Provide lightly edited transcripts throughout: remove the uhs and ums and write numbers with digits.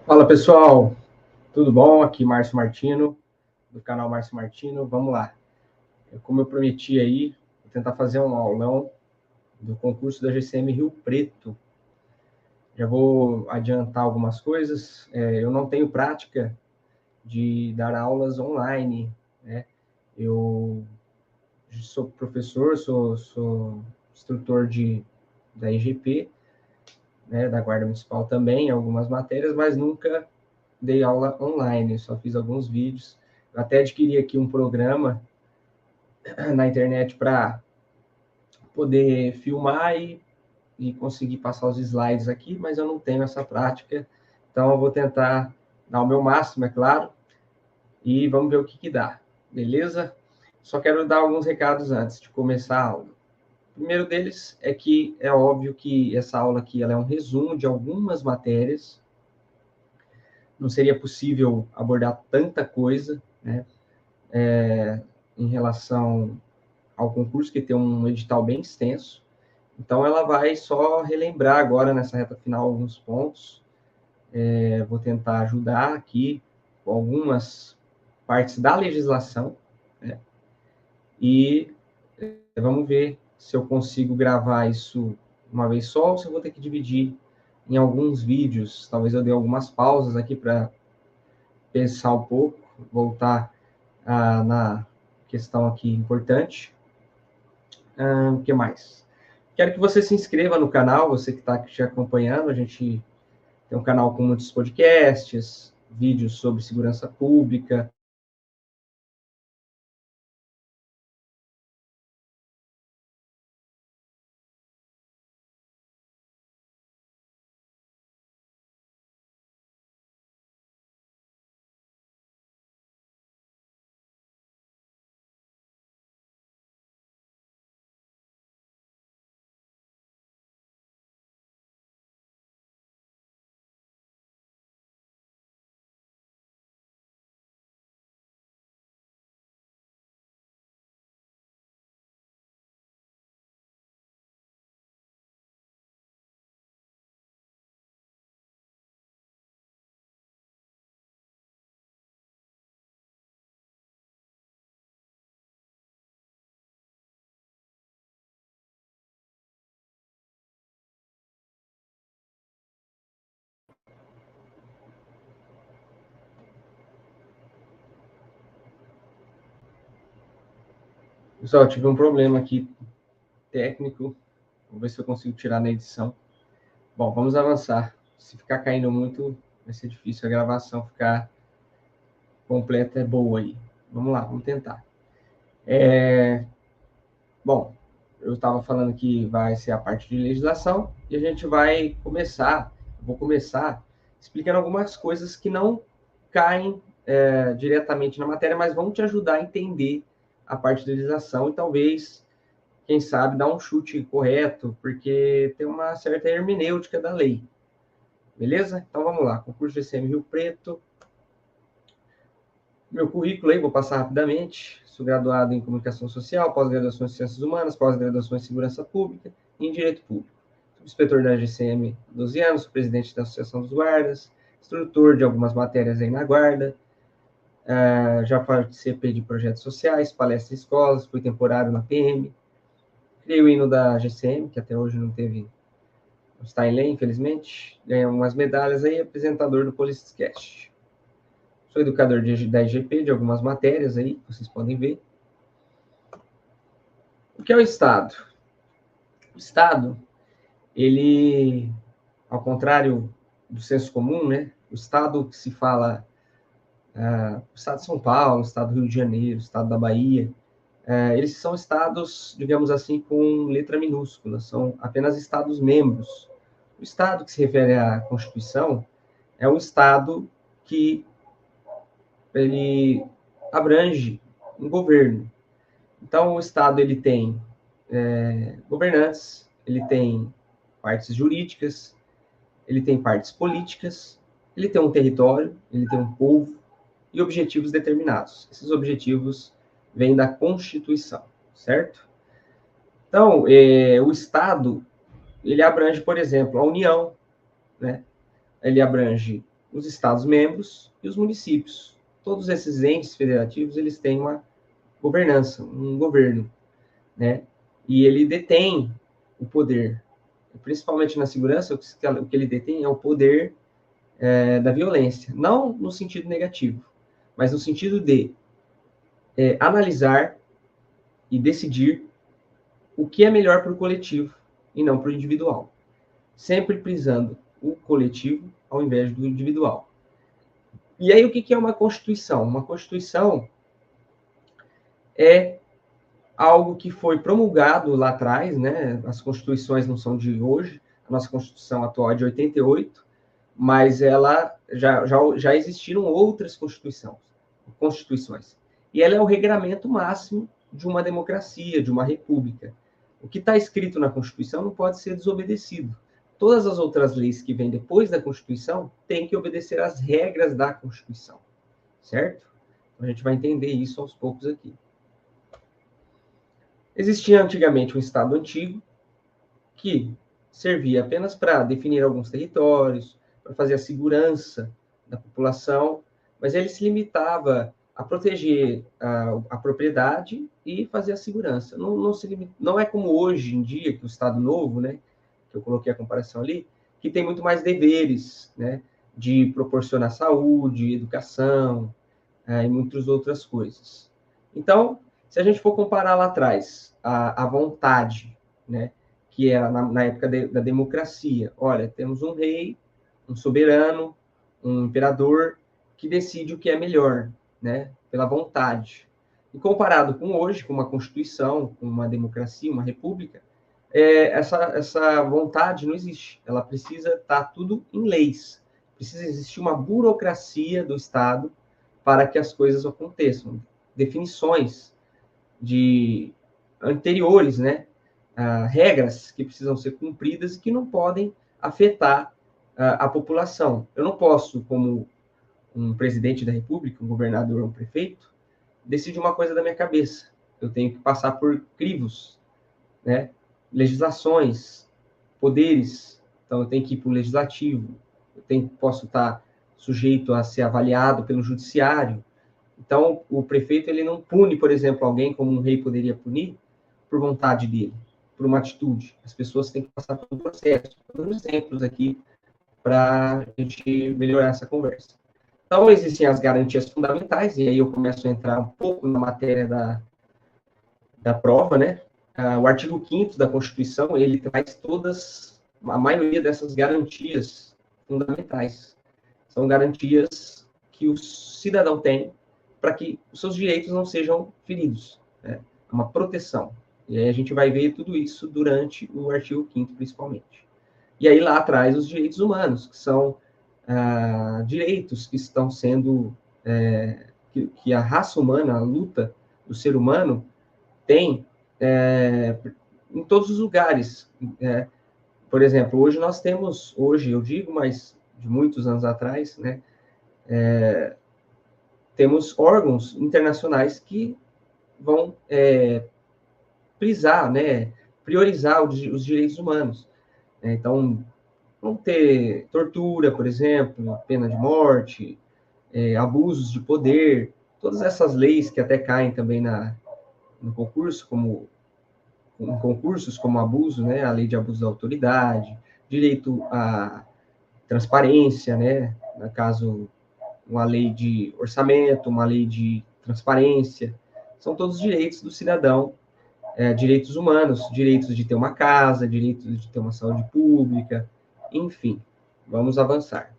Fala pessoal, tudo bom? Aqui Márcio Martino, do canal Márcio Martino. Vamos lá. Como eu prometi aí, vou tentar fazer um aulão do concurso da GCM Rio Preto. Já vou adiantar algumas coisas. Eu não tenho prática de dar aulas online, né? Eu sou professor, sou instrutor da IGP, né, da Guarda Municipal também, em algumas matérias, mas nunca dei aula online, só fiz alguns vídeos. Eu até adquiri aqui um programa na internet para poder filmar e conseguir passar os slides aqui, mas eu não tenho essa prática, então eu vou tentar dar o meu máximo, é claro, e vamos ver o que dá, beleza? Só quero dar alguns recados antes de começar a aula. O primeiro deles é que é óbvio que essa aula aqui ela é um resumo de algumas matérias, não seria possível abordar tanta coisa, né, em relação ao concurso, que tem um edital bem extenso. Então, ela vai só relembrar agora, nessa reta final, alguns pontos. Vou tentar ajudar aqui com algumas partes da legislação, né? E vamos ver se eu consigo gravar isso uma vez só ou se eu vou ter que dividir em alguns vídeos. Talvez eu dê algumas pausas aqui para pensar um pouco, voltar na questão aqui importante. O que mais? Quero que você se inscreva no canal, você que está aqui acompanhando. A gente tem um canal com muitos podcasts, vídeos sobre segurança pública. Pessoal, eu tive um problema aqui técnico. Vou ver se eu consigo tirar na edição. Bom, vamos avançar. Se ficar caindo muito, vai ser difícil a gravação ficar completa, é boa aí. Vamos lá, vamos tentar. Bom, eu estava falando que vai ser a parte de legislação e a gente vai começar, vou começar explicando algumas coisas que não caem diretamente na matéria, mas vão te ajudar a entender a parte de legislação e talvez, quem sabe, dar um chute correto, porque tem uma certa hermenêutica da lei. Beleza? Então vamos lá. Concurso GCM Rio Preto. Meu currículo aí, vou passar rapidamente. Sou graduado em Comunicação Social, pós-graduação em Ciências Humanas, pós-graduação em Segurança Pública e em Direito Público. Sou inspetor da GCM há 12 anos, sou presidente da Associação dos Guardas, instrutor de algumas matérias aí na Guarda, já participei de projetos sociais, palestras em escolas, fui temporário na PM, criei o hino da GCM, que até hoje não está em lei, infelizmente, ganhei algumas medalhas aí, apresentador do Policast. Sou educador da IGP, de algumas matérias aí, vocês podem ver. O que é o Estado? O Estado, ele, ao contrário do senso comum, né? O Estado que se fala, o Estado de São Paulo, o Estado do Rio de Janeiro, o Estado da Bahia, eles são estados, digamos assim, com letra minúscula, são apenas Estados-membros. O Estado que se refere à Constituição é um Estado que ele abrange um governo. Então, o Estado ele tem governantes, ele tem partes jurídicas, ele tem partes políticas, ele tem um território, ele tem um povo e objetivos determinados. Esses objetivos vêm da Constituição, certo? Então, o Estado, ele abrange, por exemplo, a União, né? Ele abrange os Estados-membros e os municípios. Todos esses entes federativos, eles têm uma governança, um governo, né? E ele detém o poder, principalmente na segurança, o que ele detém é o poder da violência, não no sentido negativo, mas no sentido de analisar e decidir o que é melhor para o coletivo e não para o individual, sempre prisando o coletivo ao invés do individual. E aí, o que é uma Constituição? Uma Constituição é algo que foi promulgado lá atrás, né? As constituições não são de hoje, a nossa Constituição atual é de 88, mas ela já existiram outras constituições. E ela é o regramento máximo de uma democracia, de uma república. O que está escrito na Constituição não pode ser desobedecido. Todas as outras leis que vêm depois da Constituição têm que obedecer às regras da Constituição, certo? A gente vai entender isso aos poucos aqui. Existia antigamente um Estado antigo que servia apenas para definir alguns territórios, para fazer a segurança da população, mas ele se limitava a proteger a propriedade e fazer a segurança. Não é como hoje em dia, que o Estado Novo, né, que eu coloquei a comparação ali, que tem muito mais deveres, né, de proporcionar saúde, educação, e muitas outras coisas. Então, se a gente for comparar lá atrás, a vontade, né, que era na época da democracia, olha, temos um rei, um soberano, um imperador, que decide o que é melhor, né, pela vontade. E comparado com hoje, com uma constituição, com uma democracia, uma república, essa vontade não existe. Ela precisa estar tudo em leis. Precisa existir uma burocracia do Estado para que as coisas aconteçam. Definições de anteriores, né? Regras que precisam ser cumpridas e que não podem afetar a população. Eu não posso, como um presidente da República, um governador, um prefeito, decidir uma coisa da minha cabeça. Eu tenho que passar por crivos, né? Legislações, poderes. Então, eu tenho que ir para o legislativo. Posso estar sujeito a ser avaliado pelo judiciário. Então, o prefeito ele não pune, por exemplo, alguém como um rei poderia punir por vontade dele, por uma atitude. As pessoas têm que passar por um processo. Estou dando exemplos aqui para a gente melhorar essa conversa. Então, existem as garantias fundamentais, e aí eu começo a entrar um pouco na matéria da prova, né? O artigo 5º da Constituição, ele traz a maioria dessas garantias fundamentais. São garantias que o cidadão tem para que os seus direitos não sejam feridos. Né? Uma proteção. E aí a gente vai ver tudo isso durante o artigo 5º, principalmente. E aí lá atrás os direitos humanos, que são direitos que estão sendo... que a raça humana, a luta do ser humano, tem em todos os lugares. Por exemplo, hoje nós temos... Hoje eu digo, mas de muitos anos atrás, né? Temos órgãos internacionais que vão prisar, né, priorizar os direitos humanos. Então, vão ter tortura, por exemplo, pena de morte, abusos de poder, todas essas leis que até caem também no concurso, em concursos como abuso, né, a lei de abuso da autoridade, direito à transparência, né, no caso, uma lei de orçamento, uma lei de transparência, são todos direitos do cidadão, direitos humanos, direitos de ter uma casa, direitos de ter uma saúde pública, enfim, vamos avançar.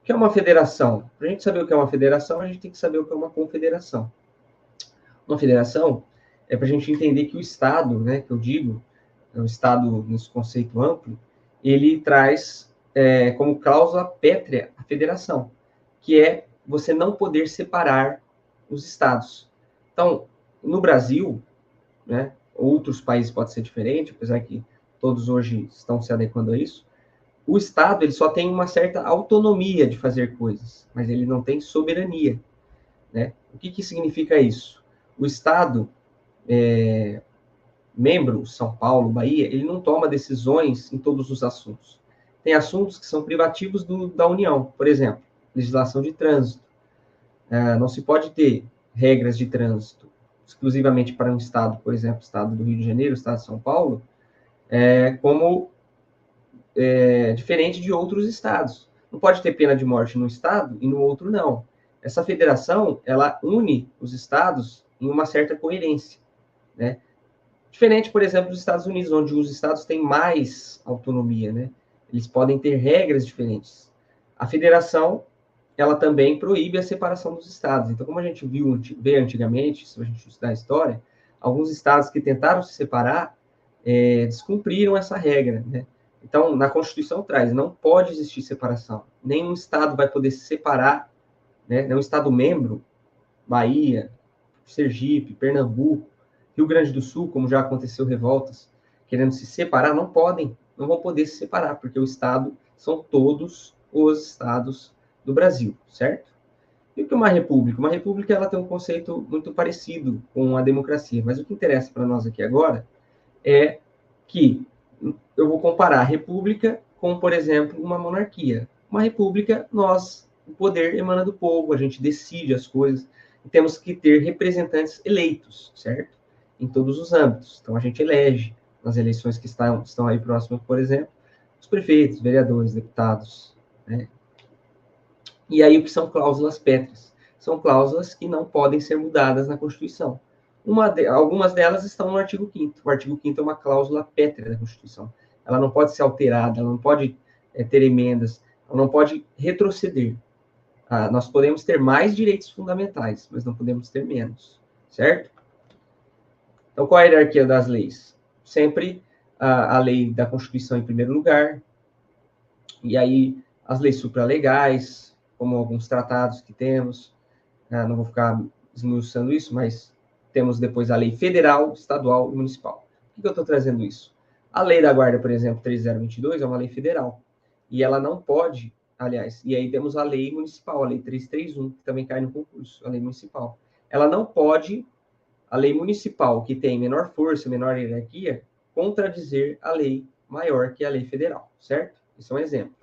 O que é uma federação? Para a gente saber o que é uma federação, a gente tem que saber o que é uma confederação. Uma federação é para a gente entender que o Estado, né, que eu digo, o Estado nesse conceito amplo, ele traz como cláusula pétrea a federação, que é você não poder separar os estados. Então, no Brasil, né, outros países pode ser diferente, apesar que todos hoje estão se adequando a isso, o Estado ele só tem uma certa autonomia de fazer coisas, mas ele não tem soberania. Né? O que significa isso? O Estado, membro, São Paulo, Bahia, ele não toma decisões em todos os assuntos. tem assuntos que são privativos da União, por exemplo, legislação de trânsito. Não se pode ter regras de trânsito exclusivamente para um estado, por exemplo, o estado do Rio de Janeiro, o estado de São Paulo, como diferente de outros estados. Não pode ter pena de morte num estado e no outro não. Essa federação, ela une os estados em uma certa coerência, né? Diferente, por exemplo, dos Estados Unidos, onde os estados têm mais autonomia, né? Eles podem ter regras diferentes. A federação, ela também proíbe a separação dos estados. Então, como a gente vê antigamente, se a gente estudar a história, alguns estados que tentaram se separar descumpriram essa regra, né? Então, na Constituição traz, não pode existir separação. Nenhum estado vai poder se separar, né? Nenhum estado membro, Bahia, Sergipe, Pernambuco, Rio Grande do Sul, como já aconteceu revoltas, querendo se separar, não vão poder se separar, porque o estado são todos os estados do Brasil, certo? E o que é uma república? Uma república, ela tem um conceito muito parecido com a democracia, mas o que interessa para nós aqui agora é que eu vou comparar a república com, por exemplo, uma monarquia. Uma república, o poder emana do povo, a gente decide as coisas, e temos que ter representantes eleitos, certo? Em todos os âmbitos. Então, a gente elege, nas eleições que estão aí próximas, por exemplo, os prefeitos, vereadores, deputados, né? E aí, o que são cláusulas pétreas? São cláusulas que não podem ser mudadas na Constituição. Algumas delas estão no artigo 5º. O artigo 5º é uma cláusula pétrea da Constituição. Ela não pode ser alterada, ela não pode ter emendas, ela não pode retroceder. Nós podemos ter mais direitos fundamentais, mas não podemos ter menos, certo? Então, qual é a hierarquia das leis? Sempre a lei da Constituição em primeiro lugar, e aí as leis supralegais, como alguns tratados que temos, não vou ficar esmiuçando isso, mas temos depois a lei federal, estadual e municipal. Por que eu estou trazendo isso? A lei da guarda, por exemplo, 3022, é uma lei federal. E ela não pode, aliás, e aí temos a lei municipal, a lei 331, que também cai no concurso, a lei municipal. Ela não pode, a lei municipal, que tem menor força, menor hierarquia, contradizer a lei maior que a lei federal, certo? Isso é um exemplo.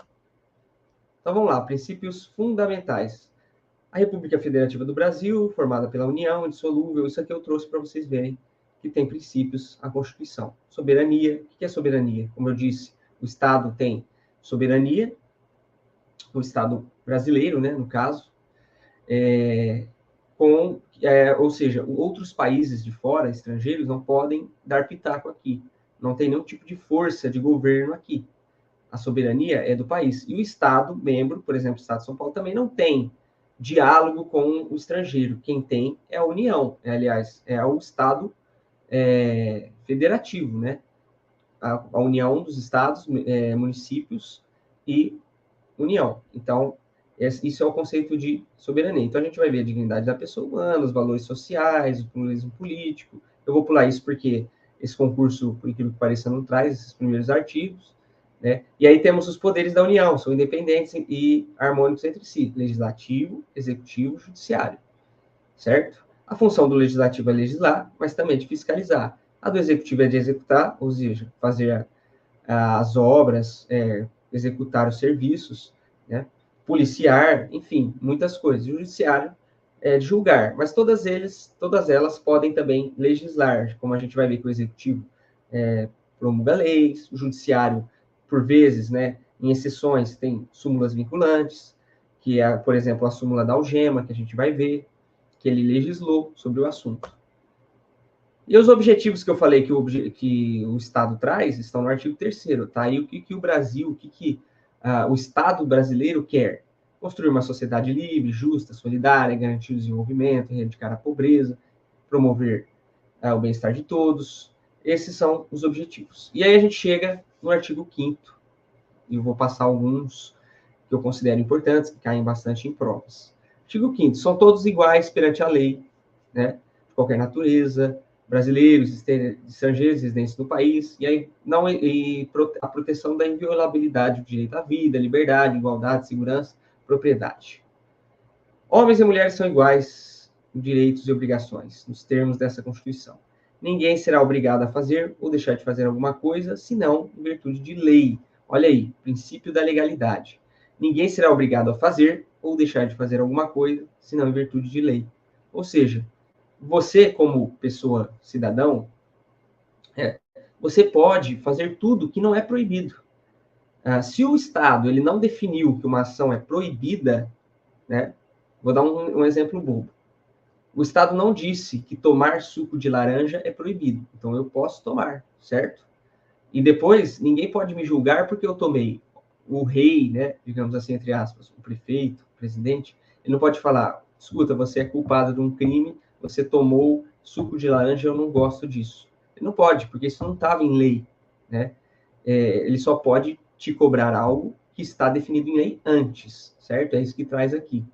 Então vamos lá, princípios fundamentais. A República Federativa do Brasil, formada pela União, indissolúvel, isso aqui eu trouxe para vocês verem que tem princípios a Constituição. Soberania, o que é soberania? Como eu disse, o Estado tem soberania, o Estado brasileiro, né, no caso, ou seja, outros países de fora, estrangeiros, não podem dar pitaco aqui. Não tem nenhum tipo de força de governo aqui. A soberania é do país. E o Estado membro, por exemplo, o Estado de São Paulo, também não tem diálogo com o estrangeiro. Quem tem é a União, aliás, é o Estado federativo, né? A união dos estados, municípios e União. Então, isso é o conceito de soberania. Então, a gente vai ver a dignidade da pessoa humana, os valores sociais, o pluralismo político. Eu vou pular isso porque esse concurso, por incrível que pareça, não traz esses primeiros artigos, né? E aí temos os poderes da União, são independentes e harmônicos entre si, legislativo, executivo, judiciário, certo? A função do legislativo é legislar, mas também de fiscalizar. A do executivo é de executar, ou seja, fazer as obras, executar os serviços, né? Policiar, enfim, muitas coisas. O judiciário é de julgar, mas todas elas podem também legislar, como a gente vai ver que o executivo promulga leis, o judiciário, por vezes, né, em exceções, tem súmulas vinculantes, que é, por exemplo, a súmula da algema, que a gente vai ver, que ele legislou sobre o assunto. E os objetivos que eu falei que o Estado traz estão no artigo 3º, tá? E o que o Brasil, o Estado brasileiro quer? Construir uma sociedade livre, justa, solidária, garantir o desenvolvimento, erradicar a pobreza, promover o bem-estar de todos. Esses são os objetivos. E aí a gente chega no artigo 5º, e eu vou passar alguns que eu considero importantes, que caem bastante em provas. Artigo 5º, são todos iguais perante a lei, né? De qualquer natureza, brasileiros, estrangeiros residentes no país, e aí a proteção da inviolabilidade do direito à vida, liberdade, igualdade, segurança, propriedade. Homens e mulheres são iguais em direitos e obrigações, nos termos dessa Constituição. Ninguém será obrigado a fazer ou deixar de fazer alguma coisa, senão em virtude de lei Olha aí, princípio da legalidade. Ninguém será obrigado a fazer ou deixar de fazer alguma coisa, senão em virtude de lei. Ou seja, você, como pessoa cidadão, você pode fazer tudo que não é proibido. Se o Estado ele não definiu que uma ação é proibida, né? Vou dar um exemplo bobo. O Estado não disse que tomar suco de laranja é proibido. Então eu posso tomar, certo? E depois ninguém pode me julgar porque eu tomei. O rei, né, digamos assim, entre aspas, o prefeito, o presidente, ele não pode falar, escuta, você é culpado de um crime, você tomou suco de laranja, eu não gosto disso. Ele não pode, porque isso não estava em lei, né? Ele só pode te cobrar algo que está definido em lei antes, certo? É isso que traz aqui.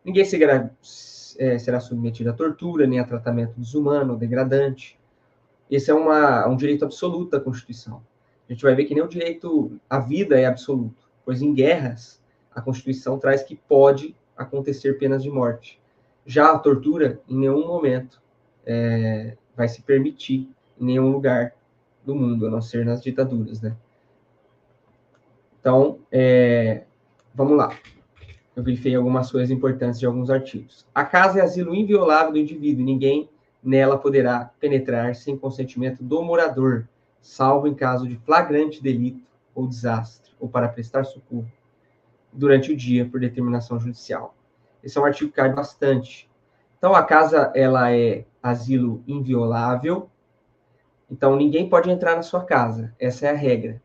Ninguém será submetido à tortura, nem a tratamento desumano ou degradante. Esse é um direito absoluto da Constituição. A gente vai ver que nem o direito à vida é absoluto, pois em guerras a Constituição traz que pode acontecer penas de morte. Já a tortura, em nenhum momento, vai se permitir em nenhum lugar do mundo, a não ser nas ditaduras, né? Então, vamos lá. Eu grifei algumas coisas importantes de alguns artigos. A casa é asilo inviolável do indivíduo e ninguém nela poderá penetrar sem consentimento do morador, salvo em caso de flagrante delito ou desastre, ou para prestar socorro durante o dia por determinação judicial. Esse é um artigo que cai bastante. Então, a casa ela é asilo inviolável, então ninguém pode entrar na sua casa, essa é a regra.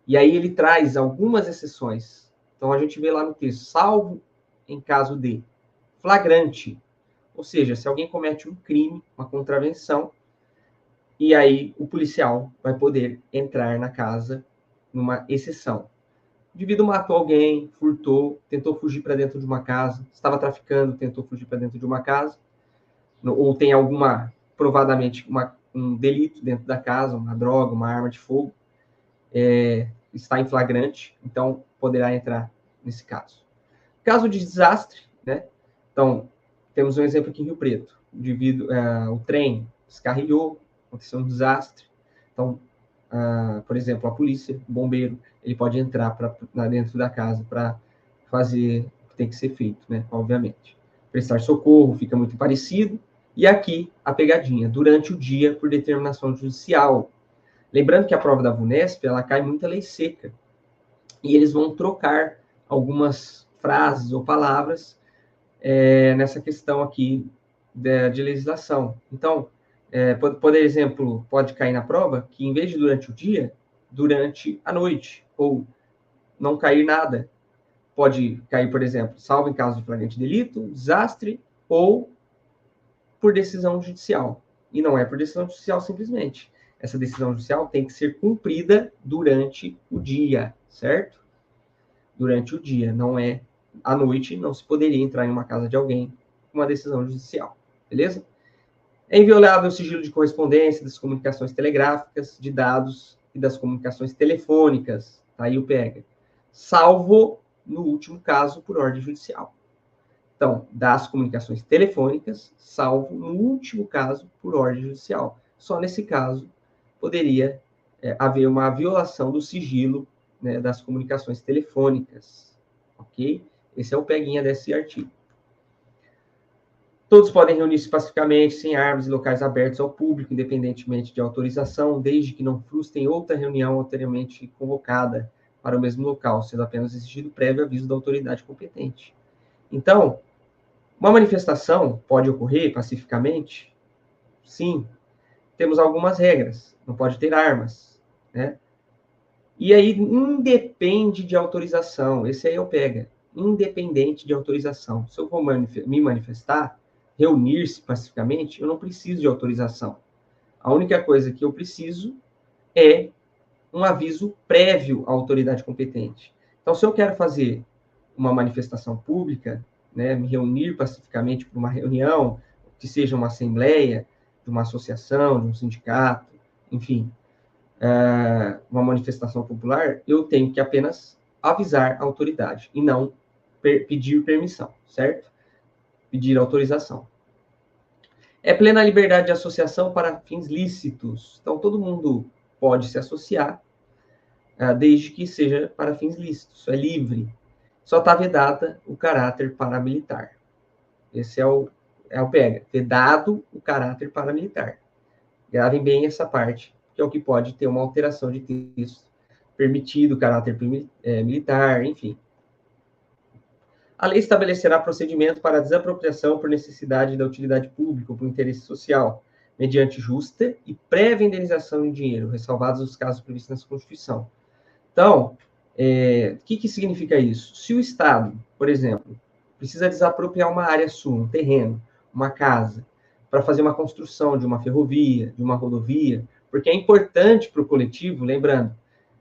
E aí ele traz algumas exceções. Então, a gente vê lá no texto, salvo em caso de flagrante, ou seja, se alguém comete um crime, uma contravenção, e aí o policial vai poder entrar na casa numa exceção. O indivíduo matou alguém, furtou, tentou fugir para dentro de uma casa, estava traficando, tentou fugir para dentro de uma casa, ou tem provadamente, um delito dentro da casa, uma droga, uma arma de fogo, está em flagrante, então poderá entrar nesse caso. Caso de desastre, né? Então, temos um exemplo aqui em Rio Preto. O trem descarrilhou, aconteceu um desastre. Então, por exemplo, a polícia, o bombeiro, ele pode entrar dentro da casa para fazer o que tem que ser feito, né? Obviamente. Prestar socorro fica muito parecido. E aqui, a pegadinha, durante o dia, por determinação judicial. Lembrando que a prova da VUNESP, ela cai muita lei seca. E eles vão trocar algumas frases ou palavras nessa questão aqui de legislação. Então, por exemplo, pode cair na prova que, em vez de durante o dia, durante a noite, ou não cair nada. Pode cair, por exemplo, salvo em caso de flagrante delito, desastre, ou por decisão judicial. E não é por decisão judicial simplesmente. Essa decisão judicial tem que ser cumprida durante o dia, certo? Durante o dia, não é à noite, não se poderia entrar em uma casa de alguém com uma decisão judicial, beleza? É inviolável o sigilo de correspondência, das comunicações telegráficas, de dados e das comunicações telefônicas, tá aí o pega, salvo, no último caso, por ordem judicial. Então, das comunicações telefônicas, salvo, no último caso, por ordem judicial. Só nesse caso poderia haver uma violação do sigilo, né, das comunicações telefônicas, ok? Esse é o peguinha desse artigo. Todos podem reunir-se pacificamente, sem armas, em locais abertos ao público, independentemente de autorização, desde que não frustrem outra reunião anteriormente convocada para o mesmo local, sendo apenas exigido prévio aviso da autoridade competente. Então, uma manifestação pode ocorrer pacificamente? Sim. Temos algumas regras. Não pode ter armas, né? E aí, independe de autorização. Esse aí eu pego. Independente de autorização. Se eu vou me manifestar, reunir-se pacificamente, eu não preciso de autorização. A única coisa que eu preciso é um aviso prévio à autoridade competente. Então, se eu quero fazer uma manifestação pública, né, me reunir pacificamente para uma reunião, que seja uma assembleia, de uma associação, de um sindicato, enfim, uma manifestação popular, eu tenho que apenas avisar a autoridade e não pedir permissão, certo? Pedir autorização. É plena liberdade de associação para fins lícitos. Então, todo mundo pode se associar, desde que seja para fins lícitos, é livre. Só está vedada o caráter paramilitar. Esse é o pega. Vedado o caráter paramilitar. Gravem bem essa parte, que é o que pode ter uma alteração de texto. Permitido o caráter militar, enfim. A lei estabelecerá procedimento para desapropriação por necessidade da utilidade pública ou por interesse social, mediante justa e prévia indenização em dinheiro, ressalvados os casos previstos nessa Constituição. Então, o que significa isso? Se o Estado, por exemplo, precisa desapropriar uma área sua, um terreno, uma casa, para fazer uma construção de uma ferrovia, de uma rodovia, porque é importante para o coletivo, lembrando,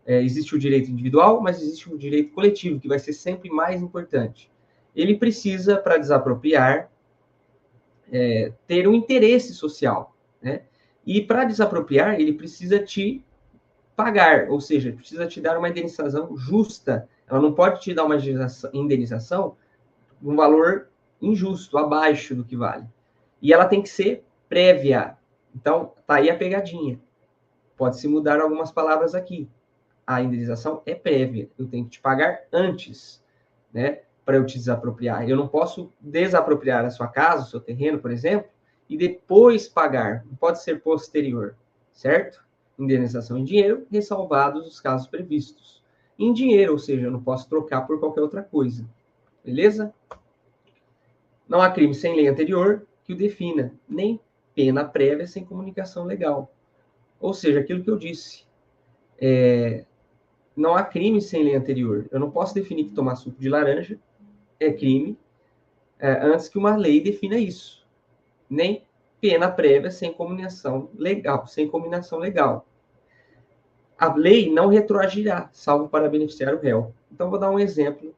existe o direito individual, mas existe o direito coletivo, que vai ser sempre mais importante. Ele precisa, para desapropriar, ter um interesse social, né? E para desapropriar, ele precisa te pagar, ou seja, precisa te dar uma indenização justa. Ela não pode te dar uma indenização um valor injusto, abaixo do que vale. E ela tem que ser prévia. Então, tá aí a pegadinha. Pode-se mudar algumas palavras aqui. A indenização é prévia. Eu tenho que te pagar antes, né, para eu te desapropriar. Eu não posso desapropriar a sua casa, o seu terreno, por exemplo, e depois pagar. Não pode ser posterior, certo? Indenização em dinheiro, ressalvados os casos previstos. Em dinheiro, ou seja, eu não posso trocar por qualquer outra coisa. Beleza? Não há crime sem lei anterior que o defina, nem pena prévia sem comunicação legal. Ou seja, aquilo que eu disse. Não há crime sem lei anterior. Eu não posso definir que tomar suco de laranja é crime antes que uma lei defina isso. Nem pena prévia sem combinação legal, A lei não retroagirá, salvo para beneficiar o réu. Então, vou dar um exemplo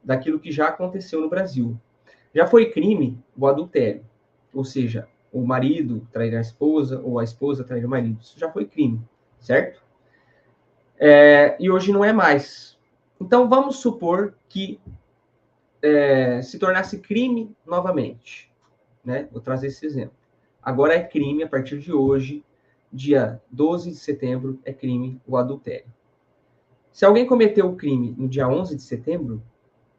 daquilo que já aconteceu no Brasil. Já foi crime o adultério, ou seja, o marido trair a esposa ou a esposa trair o marido. Isso já foi crime, certo? E hoje não é mais. Então, vamos supor que se tornasse crime novamente. Né? Vou trazer esse exemplo. Agora é crime, a partir de hoje, dia 12 de setembro, é crime o adultério. Se alguém cometeu o crime no dia 11 de setembro,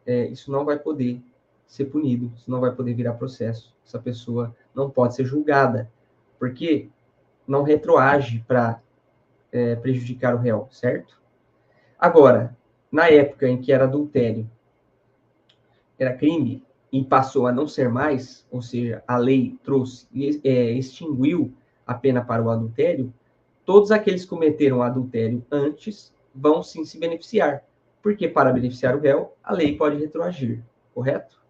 isso não vai poder ser punido, isso não vai poder virar processo. Essa pessoa não pode ser julgada, porque não retroage para prejudicar o réu, certo? Agora, na época em que era adultério, era crime, e passou a não ser mais, ou seja, a lei trouxe extinguiu a pena para o adultério, todos aqueles que cometeram adultério antes vão sim se beneficiar, porque para beneficiar o réu, a lei pode retroagir, correto?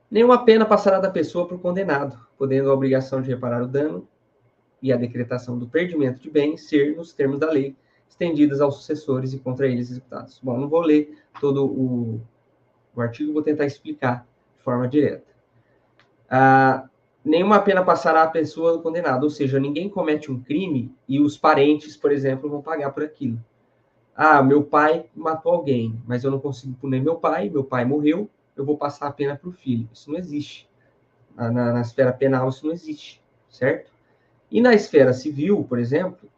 Nenhuma pena passará da pessoa por condenado, podendo a obrigação de reparar o dano e a decretação do perdimento de bens ser, nos termos da lei, estendidas aos sucessores e contra eles executados. Bom, não vou ler todo o artigo, vou tentar explicar de forma direta. Nenhuma pena passará à pessoa do condenado, ou seja, ninguém comete um crime e os parentes, por exemplo, vão pagar por aquilo. Meu pai matou alguém, mas eu não consigo punir meu pai morreu, eu vou passar a pena para o filho. Isso não existe. Na esfera penal, isso não existe, certo? E na esfera civil, por exemplo,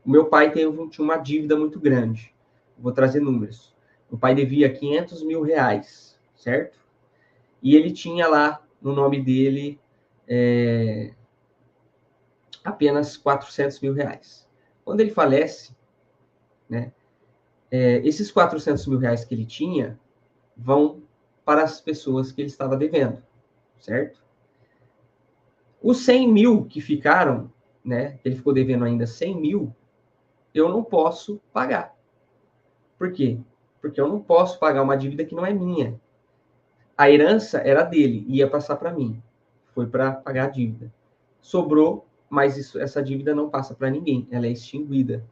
o meu pai tinha uma dívida muito grande. Vou trazer números. O pai devia 500 mil reais, certo? E ele tinha lá, no nome dele, apenas 400 mil reais. Quando ele falece, né, esses 400 mil reais que ele tinha vão para as pessoas que ele estava devendo, certo? Os 100 mil que ficaram, né, ele ficou devendo ainda 100 mil, eu não posso pagar. Por quê? Porque eu não posso pagar uma dívida que não é minha. A herança era dele, ia passar para mim. Foi para pagar a dívida. Sobrou, mas essa dívida não passa para ninguém, ela é extinguida.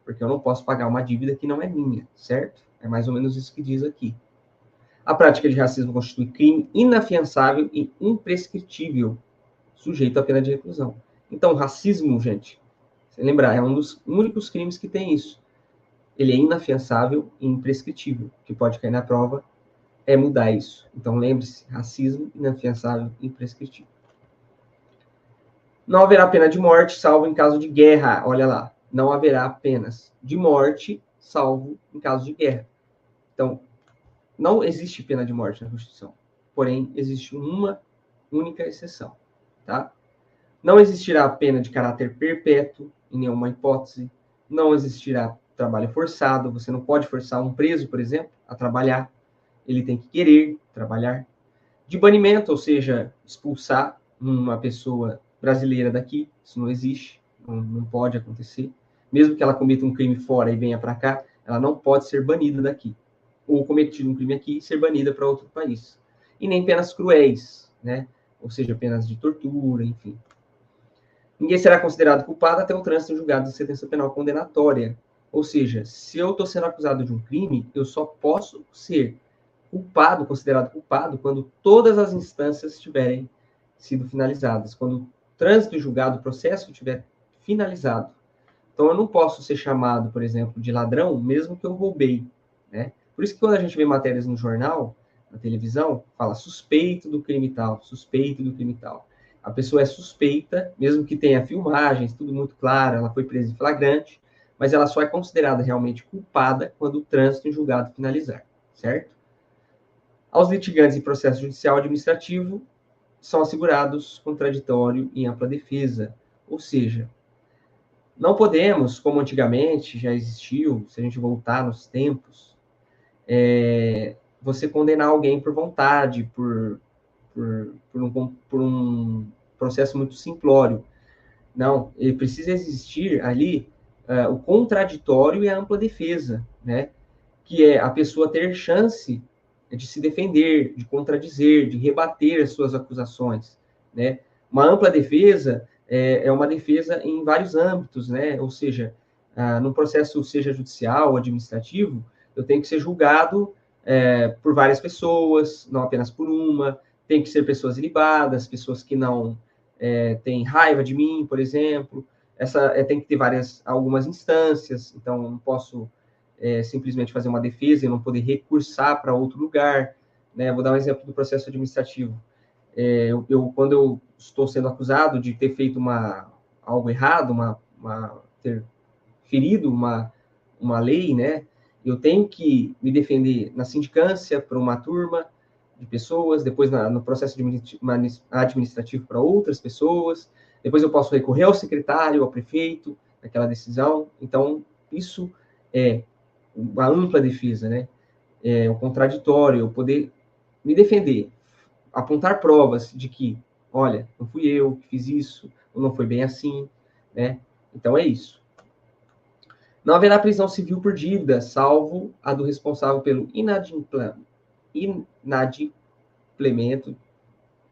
Porque eu não posso pagar uma dívida que não é minha, certo? É mais ou menos isso que diz aqui. A prática de racismo constitui crime inafiançável e imprescritível, sujeito à pena de reclusão. Então, racismo, gente, você lembrar, é um dos únicos crimes que tem isso. Ele é inafiançável e imprescritível. O que pode cair na prova é mudar isso. Então, lembre-se, racismo inafiançável e imprescritível. Não haverá pena de morte, salvo em caso de guerra. Olha lá, não haverá penas de morte, salvo em caso de guerra. Então, não existe pena de morte na Constituição. Porém, existe uma única exceção, tá? Não existirá pena de caráter perpétuo, em nenhuma hipótese. Não existirá trabalho forçado. Você não pode forçar um preso, por exemplo, a trabalhar. Ele tem que querer trabalhar. De banimento, ou seja, expulsar uma pessoa brasileira daqui, isso não existe, não pode acontecer. Mesmo que ela cometa um crime fora e venha para cá, ela não pode ser banida daqui. Ou cometido um crime aqui e ser banida para outro país. E nem penas cruéis, né? Ou seja, penas de tortura, enfim. Ninguém será considerado culpado até o trânsito em julgado de sentença penal condenatória. Ou seja, se eu estou sendo acusado de um crime, eu só posso ser culpado, considerado culpado, quando todas as instâncias tiverem sido finalizadas, quando o trânsito em julgado, o processo estiver finalizado. Então, eu não posso ser chamado, por exemplo, de ladrão, mesmo que eu roubei, né? Por isso que quando a gente vê matérias no jornal, na televisão, fala suspeito do crime tal, suspeito do crime tal. A pessoa é suspeita, mesmo que tenha filmagens, tudo muito claro, ela foi presa em flagrante, mas ela só é considerada realmente culpada quando o trânsito em julgado finalizar, certo? Aos litigantes em processo judicial administrativo são assegurados contraditório e ampla defesa, ou seja, não podemos, como antigamente já existiu, se a gente voltar nos tempos, você condenar alguém por vontade, por um processo muito simplório. Não, ele precisa existir ali o contraditório e a ampla defesa, né? Que é a pessoa ter chance de se defender, de contradizer, de rebater as suas acusações, né? Uma ampla defesa é uma defesa em vários âmbitos, né? Ou seja, num processo, seja judicial ou administrativo, eu tenho que ser julgado por várias pessoas, não apenas por uma, tem que ser pessoas ilibadas, pessoas que não têm raiva de mim, por exemplo, tem que ter algumas instâncias, então não posso simplesmente fazer uma defesa e não poder recursar para outro lugar, né? Vou dar um exemplo do processo administrativo. Quando eu estou sendo acusado de ter feito algo errado, ter ferido uma lei, né? Eu tenho que me defender na sindicância para uma turma de pessoas, depois no processo administrativo para outras pessoas, depois eu posso recorrer ao secretário, ao prefeito, naquela decisão. Então, isso é uma ampla defesa, né? O contraditório, eu poder me defender, apontar provas de que, olha, não fui eu que fiz isso, ou não foi bem assim, né? Então é isso. Não haverá prisão civil por dívida, salvo a do responsável pelo inadimplemento,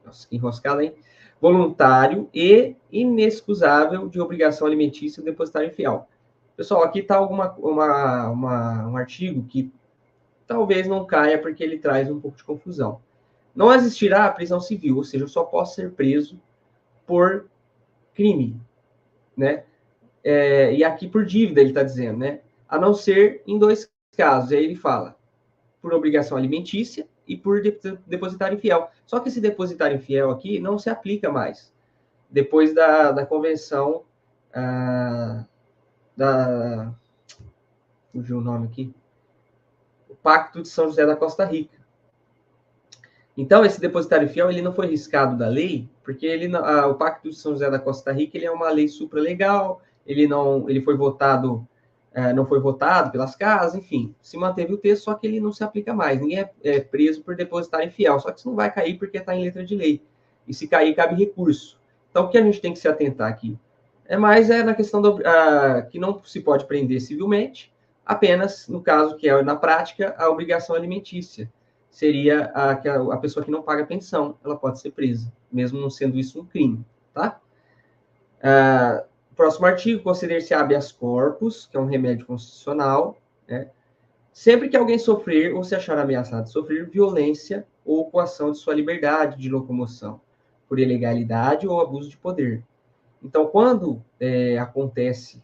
nossa, que enroscada, hein? Voluntário e inexcusável de obrigação alimentícia do depositário infiel. Pessoal, aqui está um artigo que talvez não caia porque ele traz um pouco de confusão. Não existirá a prisão civil, ou seja, eu só posso ser preso por crime, né? E aqui por dívida, ele está dizendo, né? A não ser em dois casos. Aí ele fala por obrigação alimentícia e por depositário infiel. Só que esse depositário infiel aqui não se aplica mais. Depois da convenção fugiu o nome aqui, o Pacto de São José da Costa Rica. Então, esse depositário fiel ele não foi riscado da lei, porque o Pacto de São José da Costa Rica ele é uma lei supralegal, ele foi votado, não foi votado pelas casas, enfim, se manteve o texto, só que ele não se aplica mais. Ninguém é preso por depositário infiel, só que isso não vai cair porque está em letra de lei. E se cair, cabe recurso. Então, o que a gente tem que se atentar aqui? Na questão que não se pode prender civilmente, apenas, no caso que é na prática, a obrigação alimentícia. Seria a pessoa que não paga pensão, ela pode ser presa, mesmo não sendo isso um crime, tá? Próximo artigo, conceder-se habeas corpus, que é um remédio constitucional, né? Sempre que alguém sofrer ou se achar ameaçado de sofrer violência ou coação de sua liberdade de locomoção, por ilegalidade ou abuso de poder. Então, quando acontece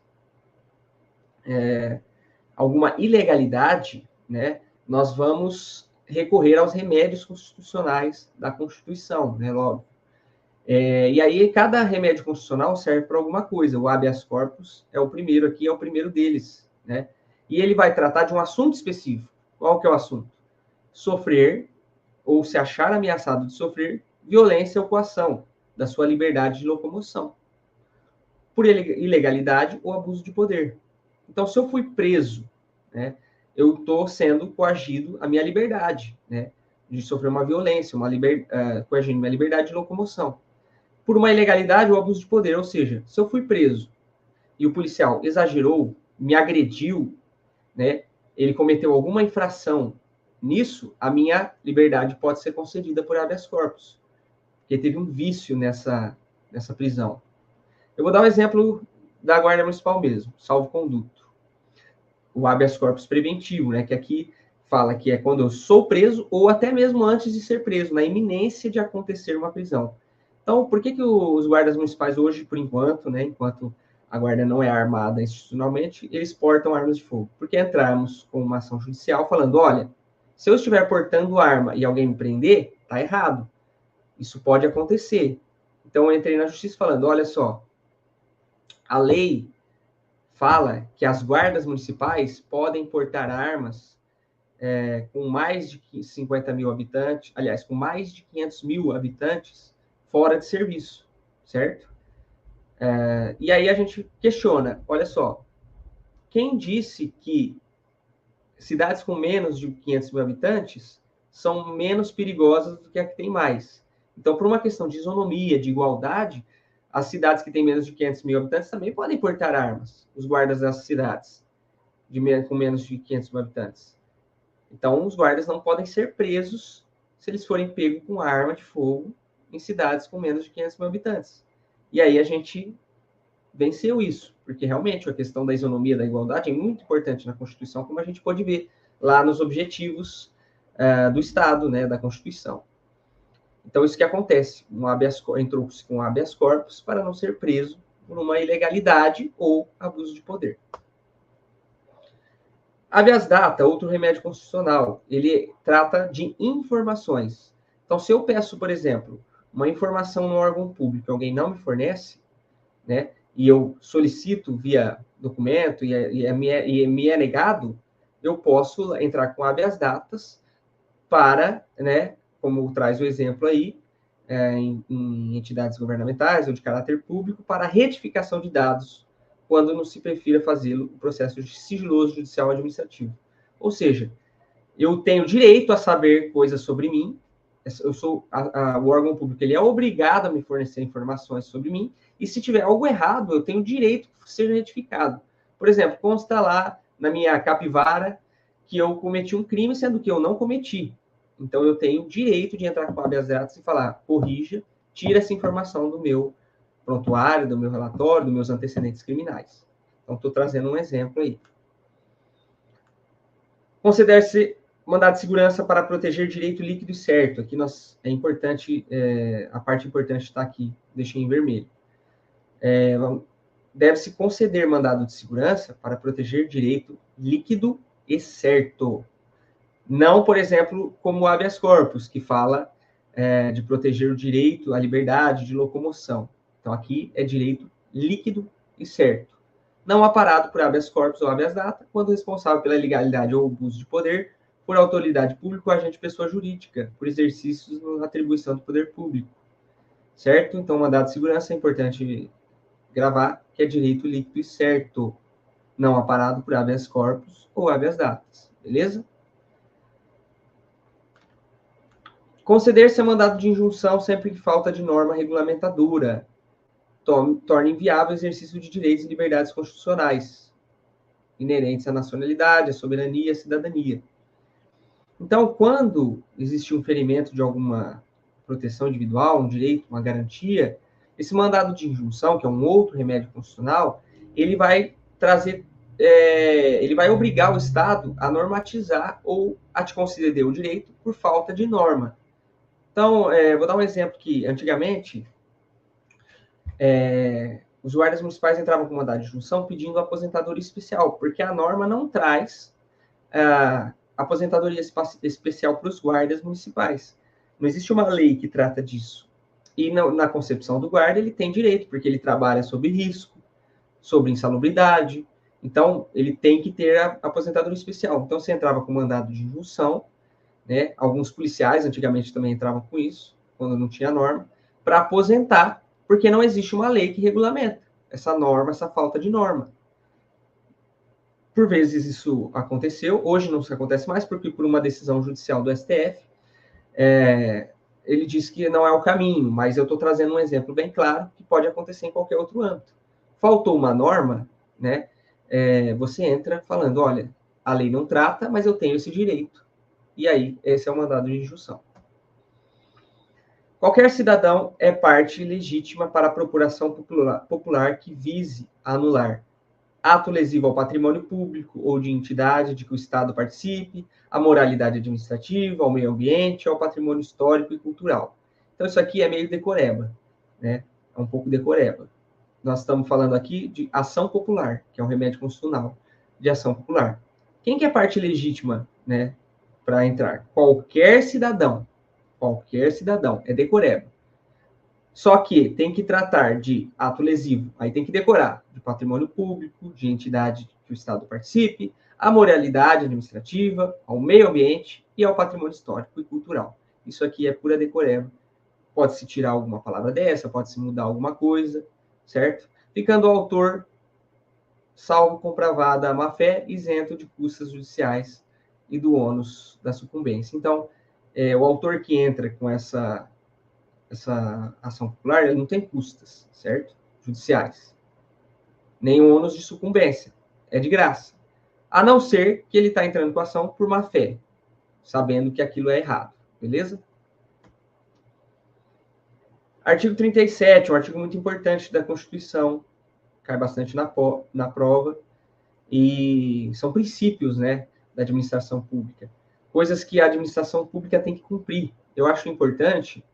alguma ilegalidade, né, nós vamos recorrer aos remédios constitucionais da Constituição, né, logo. E aí, cada remédio constitucional serve para alguma coisa. O habeas corpus é o primeiro aqui, é o primeiro deles, né? E ele vai tratar de um assunto específico. Qual que é o assunto? Sofrer, ou se achar ameaçado de sofrer, violência ou coação da sua liberdade de locomoção, por ilegalidade ou abuso de poder. Então, se eu fui preso, né, eu estou sendo coagido a minha liberdade, né, de sofrer uma violência, coagindo minha liberdade de locomoção, por uma ilegalidade ou abuso de poder. Ou seja, se eu fui preso e o policial exagerou, me agrediu, né, ele cometeu alguma infração nisso, a minha liberdade pode ser concedida por habeas corpus, porque teve um vício nessa prisão. Eu vou dar um exemplo da Guarda Municipal mesmo, salvo-conduto. O habeas corpus preventivo, né, que aqui fala que é quando eu sou preso ou até mesmo antes de ser preso, na iminência de acontecer uma prisão. Então, por que os guardas municipais hoje, por enquanto, né, enquanto a guarda não é armada institucionalmente, eles portam armas de fogo? Porque entramos com uma ação judicial falando, olha, se eu estiver portando arma e alguém me prender, tá errado. Isso pode acontecer. Então, eu entrei na justiça falando, olha só, a lei fala que as guardas municipais podem portar armas com mais de 50 mil habitantes, aliás, com mais de 500 mil habitantes fora de serviço, certo? E aí a gente questiona, olha só, quem disse que cidades com menos de 500 mil habitantes são menos perigosas do que a que tem mais? Então, por uma questão de isonomia, de igualdade, as cidades que têm menos de 500 mil habitantes também podem portar armas, os guardas das cidades com menos de 500 mil habitantes. Então, os guardas não podem ser presos se eles forem pegos com arma de fogo em cidades com menos de 500 mil habitantes. E aí a gente venceu isso, porque realmente a questão da isonomia, da igualdade é muito importante na Constituição, como a gente pode ver lá nos objetivos do Estado, né, da Constituição. Então, isso que acontece, entrou-se com habeas corpus para não ser preso por uma ilegalidade ou abuso de poder. Habeas data, outro remédio constitucional, ele trata de informações. Então, se eu peço, por exemplo, uma informação no órgão público, alguém não me fornece, né, e eu solicito via documento e me é negado, eu posso entrar com habeas datas para, né, como traz o exemplo aí, em entidades governamentais ou de caráter público, para retificação de dados, quando não se prefira fazê-lo o processo sigiloso judicial administrativo. Ou seja, eu tenho direito a saber coisas sobre mim, o órgão público ele é obrigado a me fornecer informações sobre mim, e se tiver algo errado, eu tenho direito que seja retificado. Por exemplo, consta lá na minha capivara que eu cometi um crime, sendo que eu não cometi. Então, eu tenho o direito de entrar com habeas datas e falar, corrija, tira essa informação do meu prontuário, do meu relatório, dos meus antecedentes criminais. Então, estou trazendo um exemplo aí. Considere-se mandado de segurança para proteger direito líquido e certo. Aqui é importante, a parte importante está aqui, deixei em vermelho. Deve-se conceder mandado de segurança para proteger direito líquido e certo. Não, por exemplo, como o habeas corpus, que fala de proteger o direito à liberdade de locomoção. Então, aqui é direito líquido e certo. Não aparado por habeas corpus ou habeas data, quando responsável pela ilegalidade ou abuso de poder, por autoridade pública ou agente pessoa jurídica, por exercícios na atribuição do poder público. Certo? Então, mandado de segurança é importante gravar que é direito líquido e certo, não aparado por habeas corpus ou habeas datas. Beleza? Conceder-se a mandado de injunção sempre que falta de norma regulamentadora torna inviável o exercício de direitos e liberdades constitucionais inerentes à nacionalidade, à soberania e à cidadania. Então, quando existe um ferimento de alguma proteção individual, um direito, uma garantia, esse mandado de injunção, que é um outro remédio constitucional, ele vai trazer, ele vai obrigar o Estado a normatizar ou a te conceder o direito por falta de norma. Então, vou dar um exemplo que, antigamente, os guardas municipais entravam com mandado de injunção pedindo aposentadoria especial, porque a norma não traz aposentadoria especial para os guardas municipais. Não existe uma lei que trata disso. E na concepção do guarda, ele tem direito, porque ele trabalha sob risco, sobre insalubridade. Então, ele tem que ter a aposentadoria especial. Então, você entrava com mandado de injunção, né? Alguns policiais antigamente também entravam com isso, quando não tinha norma, para aposentar, porque não existe uma lei que regulamenta essa norma, essa falta de norma. Por vezes isso aconteceu, hoje não se acontece mais, porque por uma decisão judicial do STF, ele diz que não é o caminho, mas eu estou trazendo um exemplo bem claro que pode acontecer em qualquer outro âmbito. Faltou uma norma, né? Você entra falando, olha, a lei não trata, mas eu tenho esse direito. E aí, esse é o mandado de injunção. Qualquer cidadão é parte legítima para a procuração popular que vise anular ato lesivo ao patrimônio público ou de entidade de que o Estado participe, à moralidade administrativa, ao meio ambiente, ao patrimônio histórico e cultural. Então, isso aqui é meio decoreba, né? É um pouco decoreba. Nós estamos falando aqui de ação popular, que é um remédio constitucional de ação popular. Quem que é parte legítima, né, para entrar? Qualquer cidadão, é decoreba. Só que tem que tratar de ato lesivo, aí tem que decorar, de patrimônio público, de entidade que o Estado participe, à moralidade administrativa, ao meio ambiente e ao patrimônio histórico e cultural. Isso aqui é pura decoreba. Pode-se tirar alguma palavra dessa, pode-se mudar alguma coisa, certo? Ficando o autor, salvo comprovada a má-fé, isento de custas judiciais e do ônus da sucumbência. Então, o autor que entra com essa ação popular, ele não tem custas, certo? Judiciais. Nem o ônus de sucumbência. É de graça. A não ser que ele está entrando com a ação por má fé, sabendo que aquilo é errado. Beleza? Artigo 37, um artigo muito importante da Constituição, cai bastante na prova, e são princípios, né, da administração pública. Coisas que a administração pública tem que cumprir. Eu acho importante,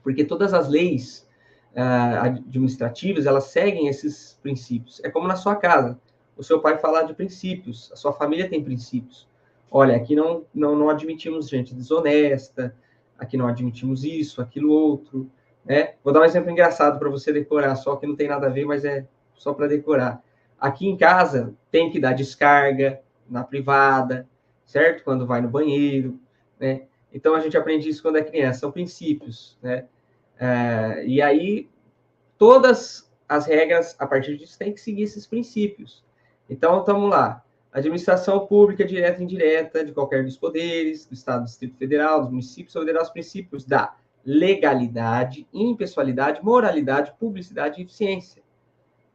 porque todas as leis administrativas, elas seguem esses princípios. É como na sua casa. O seu pai falar de princípios, a sua família tem princípios. Olha, aqui não admitimos gente desonesta, aqui não admitimos isso, aquilo outro, né? Vou dar um exemplo engraçado para você decorar, só que não tem nada a ver, mas é só para decorar. Aqui em casa tem que dar descarga na privada, certo? Quando vai no banheiro, né? Então a gente aprende isso quando é criança, são princípios, né? E aí, todas as regras, a partir disso, tem que seguir esses princípios. Então, estamos lá. Administração pública, direta e indireta, de qualquer dos poderes, do Estado, do Distrito Federal, dos municípios, obederá os princípios da legalidade, impessoalidade, moralidade, publicidade e eficiência.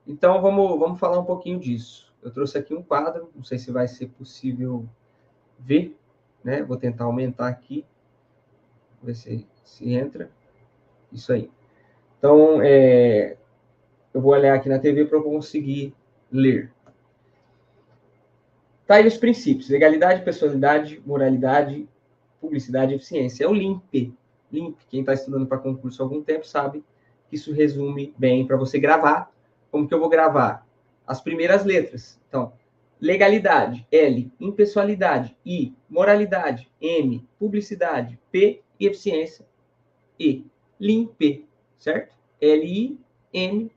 Então, vamos falar um pouquinho disso. Eu trouxe aqui um quadro, não sei se vai ser possível ver, né? Vou tentar aumentar aqui, ver se entra. Isso aí. Então, eu vou olhar aqui na TV para eu conseguir ler. Tá aí os princípios: legalidade, pessoalidade, moralidade, publicidade e eficiência. É o LIMP. LIMP, quem está estudando para concurso há algum tempo sabe que isso resume bem para você gravar. Como que eu vou gravar? As primeiras letras. Então, legalidade, L, impessoalidade, I, moralidade, M, publicidade, P e eficiência, E. LIMP, certo? L-I-M-P-E.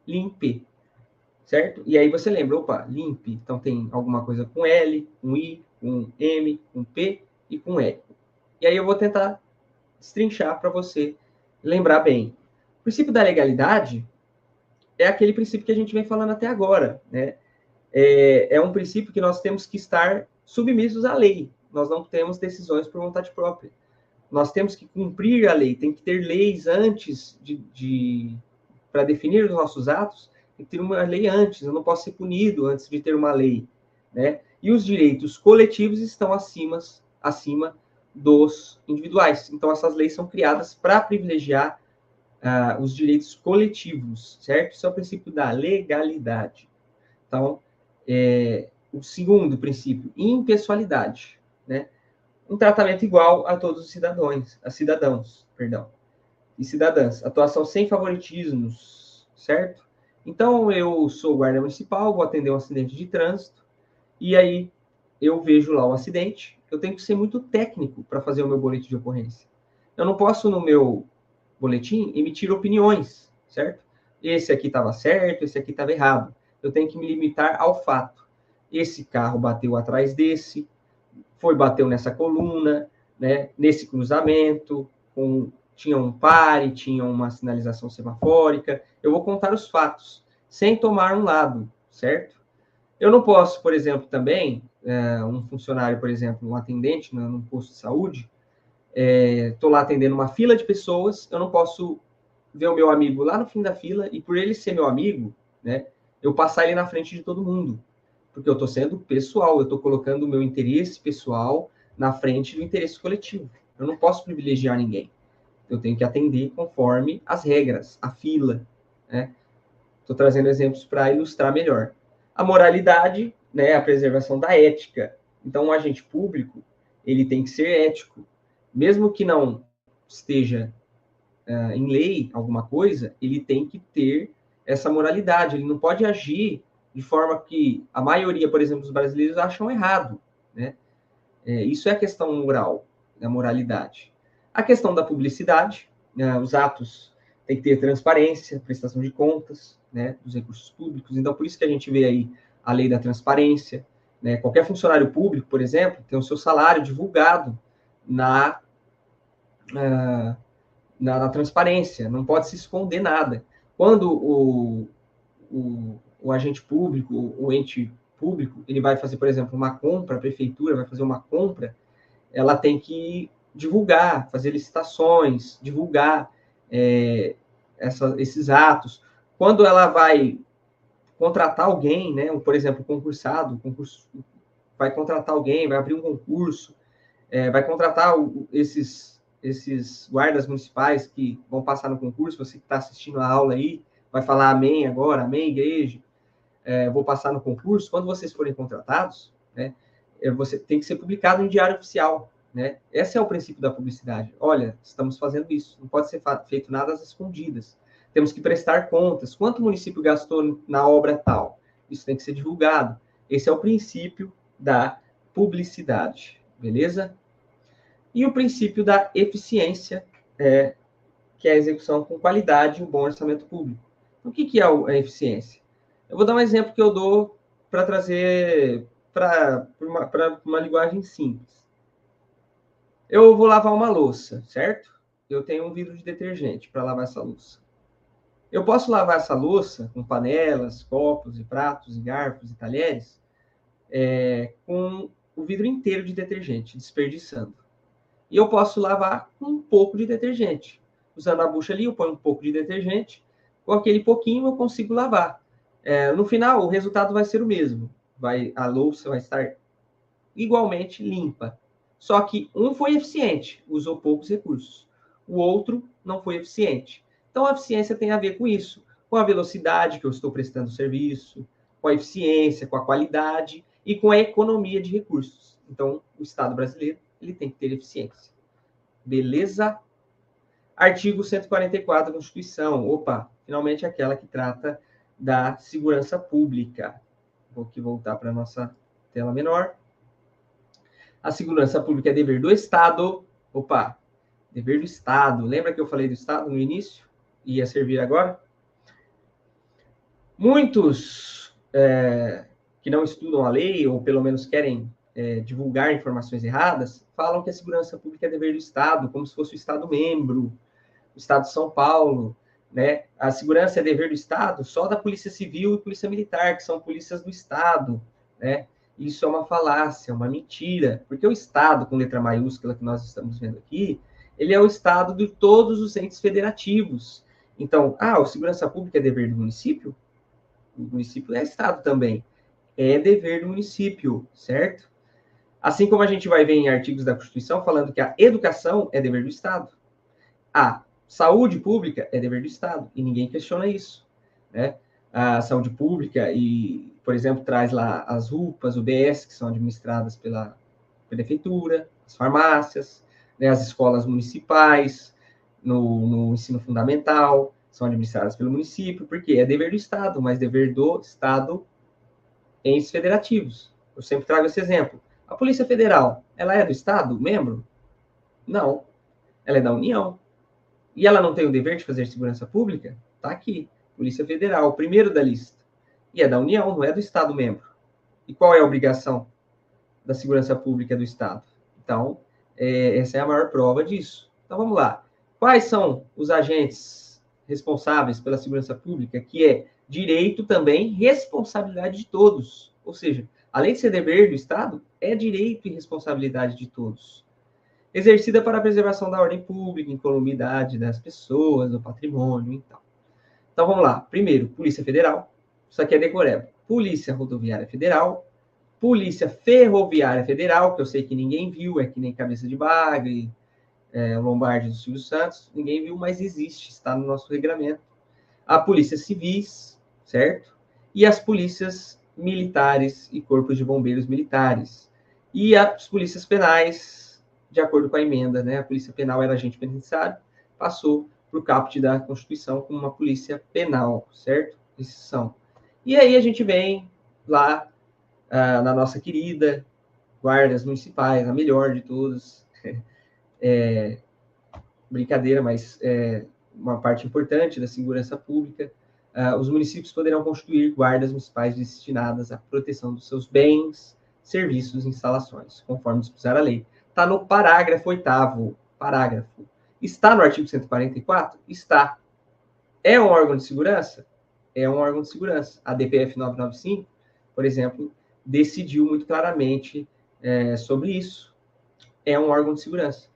LIMP, certo? E aí você lembra, opa, LIMP, então tem alguma coisa com L, com I, com M, com P e com E. E aí eu vou tentar destrinchar para você lembrar bem. O princípio da legalidade é aquele princípio que a gente vem falando até agora, né? É um princípio que nós temos que estar submissos à lei. Nós não temos decisões por vontade própria. Nós temos que cumprir a lei, tem que ter leis antes para definir os nossos atos, tem que ter uma lei antes, eu não posso ser punido antes de ter uma lei, né? E os direitos coletivos estão acima dos individuais. Então, essas leis são criadas para privilegiar os direitos coletivos, certo? Isso é o princípio da legalidade. Então, o segundo princípio, impessoalidade, né? Um tratamento igual a todos os cidadãos, e cidadãs. Atuação sem favoritismos, certo? Então, eu sou guarda municipal, vou atender um acidente de trânsito, e aí eu vejo lá o acidente, eu tenho que ser muito técnico para fazer o meu boletim de ocorrência. Eu não posso, no meu boletim, emitir opiniões, certo? Esse aqui estava certo, esse aqui estava errado. Eu tenho que me limitar ao fato. Esse carro bateu atrás desse, bateu nessa coluna, né, nesse cruzamento, tinha um pare, tinha uma sinalização semafórica. Eu vou contar os fatos, sem tomar um lado, certo? Eu não posso, por exemplo, também, um funcionário, por exemplo, um atendente num posto de saúde, estou lá atendendo uma fila de pessoas, eu não posso ver o meu amigo lá no fim da fila e por ele ser meu amigo, né, eu passar ele na frente de todo mundo, porque eu estou sendo pessoal, eu estou colocando o meu interesse pessoal na frente do interesse coletivo. Eu não posso privilegiar ninguém. Eu tenho que atender conforme as regras, a fila, né? Estou trazendo exemplos para ilustrar melhor. A moralidade, né, a preservação da ética. Então, um agente público, ele tem que ser ético. Mesmo que não esteja em lei alguma coisa, ele tem que ter essa moralidade. Ele não pode agir de forma que a maioria, por exemplo, dos brasileiros acham errado, né? Isso é a questão moral, da moralidade. A questão da publicidade, né, os atos têm que ter transparência, prestação de contas, né, dos recursos públicos. Então, por isso que a gente vê aí a lei da transparência, né? Qualquer funcionário público, por exemplo, tem o seu salário divulgado na transparência, não pode se esconder nada. Quando o agente público, o ente público, ele vai fazer, por exemplo, uma compra, a prefeitura vai fazer uma compra, ela tem que divulgar, fazer licitações, divulgar esses atos. Quando ela vai contratar alguém, né, por exemplo, vai contratar alguém, vai abrir um concurso, vai contratar esses guardas municipais que vão passar no concurso, você que está assistindo a aula aí, vai falar amém agora, amém, igreja, vou passar no concurso. Quando vocês forem contratados, né, você tem que ser publicado em diário oficial, né? Esse é o princípio da publicidade. Olha, estamos fazendo isso, não pode ser feito nada às escondidas. Temos que prestar contas. Quanto o município gastou na obra tal? Isso tem que ser divulgado. Esse é o princípio da publicidade, beleza? E o princípio da eficiência, que é a execução com qualidade e um bom orçamento público. O que é a eficiência? Eu vou dar um exemplo que eu dou para trazer para uma linguagem simples. Eu vou lavar uma louça, certo? Eu tenho um vidro de detergente para lavar essa louça. Eu posso lavar essa louça com panelas, copos e pratos e garfos e talheres com o vidro inteiro de detergente, desperdiçando. E eu posso lavar com um pouco de detergente. Usando a bucha ali, eu ponho um pouco de detergente. Com aquele pouquinho, eu consigo lavar. No final, o resultado vai ser o mesmo. A louça vai estar igualmente limpa. Só que um foi eficiente, usou poucos recursos. O outro não foi eficiente. Então, a eficiência tem a ver com isso. Com a velocidade que eu estou prestando o serviço, com a eficiência, com a qualidade e com a economia de recursos. Então, o Estado brasileiro ele tem que ter eficiência. Beleza? Artigo 144 da Constituição. Opa, finalmente aquela que trata da segurança pública. Vou aqui voltar para a nossa tela menor. A segurança pública é dever do Estado. Opa, dever do Estado. Lembra que eu falei do Estado no início? Ia servir agora? Muitos que não estudam a lei, ou pelo menos querem divulgar informações erradas, falam que a segurança pública é dever do Estado, como se fosse o Estado membro, o Estado de São Paulo, né? A segurança é dever do Estado só da Polícia Civil e Polícia Militar, que são polícias do Estado, né? Isso é uma falácia, uma mentira, porque o Estado, com letra maiúscula que nós estamos vendo aqui, ele é o Estado de todos os entes federativos. Então, a segurança pública é dever do município? O município é Estado também. É dever do município, certo? Assim como a gente vai ver em artigos da Constituição falando que a educação é dever do Estado. A saúde pública é dever do Estado, e ninguém questiona isso, né? A saúde pública, por exemplo, traz lá as UPAs, UBS, que são administradas pela prefeitura, as farmácias, né, as escolas municipais, no ensino fundamental, são administradas pelo município, porque é dever do Estado, mas dever do Estado em entes federativos. Eu sempre trago esse exemplo. A Polícia Federal, ela é do Estado, membro? Não. Ela é da União. E ela não tem o dever de fazer segurança pública? Está aqui, Polícia Federal, o primeiro da lista. E é da União, não é do Estado membro. E qual é a obrigação da segurança pública do Estado? Então, essa é a maior prova disso. Então, vamos lá. Quais são os agentes responsáveis pela segurança pública? Que é direito também, responsabilidade de todos. Ou seja, além de ser dever do Estado, é direito e responsabilidade de todos. Exercida para a preservação da ordem pública, incolumidade das pessoas, do patrimônio e tal. Então, vamos lá. Primeiro, Polícia Federal. Isso aqui é decoreba. Polícia Rodoviária Federal, Polícia Ferroviária Federal, que eu sei que ninguém viu, é que nem Cabeça de Bagre, Lombardi do Silvio Santos, ninguém viu, mas existe, está no nosso regramento. A Polícia Civis, certo? E as polícias militares e corpos de bombeiros militares. E as polícias penais, de acordo com a emenda, né? A Polícia Penal era agente penitenciário, passou para o caput da Constituição como uma polícia penal, certo? Esses são. E aí a gente vem lá na nossa querida guardas municipais, a melhor de todas. Brincadeira, mas uma parte importante da segurança pública. Os municípios poderão constituir guardas municipais destinadas à proteção dos seus bens, serviços e instalações, conforme dispuser a lei. Está no parágrafo 8º. Parágrafo. Está no artigo 144? Está. É um órgão de segurança? É um órgão de segurança. A DPF 995, por exemplo, decidiu muito claramente sobre isso. É um órgão de segurança.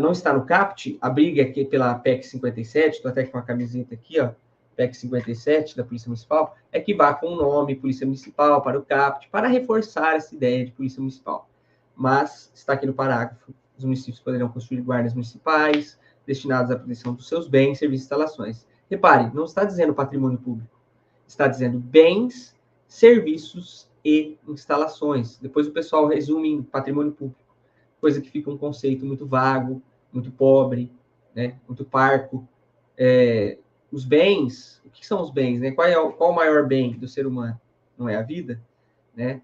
Não está no CAPT, a briga aqui pela PEC 57, estou até com uma camiseta aqui, ó, PEC 57 da Polícia Municipal, é que vá com o nome Polícia Municipal para o CAPT, para reforçar essa ideia de Polícia Municipal. Mas está aqui no parágrafo, os municípios poderão construir guardas municipais destinados à proteção dos seus bens, serviços e instalações. Repare, não está dizendo patrimônio público, está dizendo bens, serviços e instalações. Depois o pessoal resume em patrimônio público, coisa que fica um conceito muito vago, muito pobre, né? Muito parco. Os bens, o que são os bens? Né? Qual o maior bem do ser humano? Não é a vida? Né?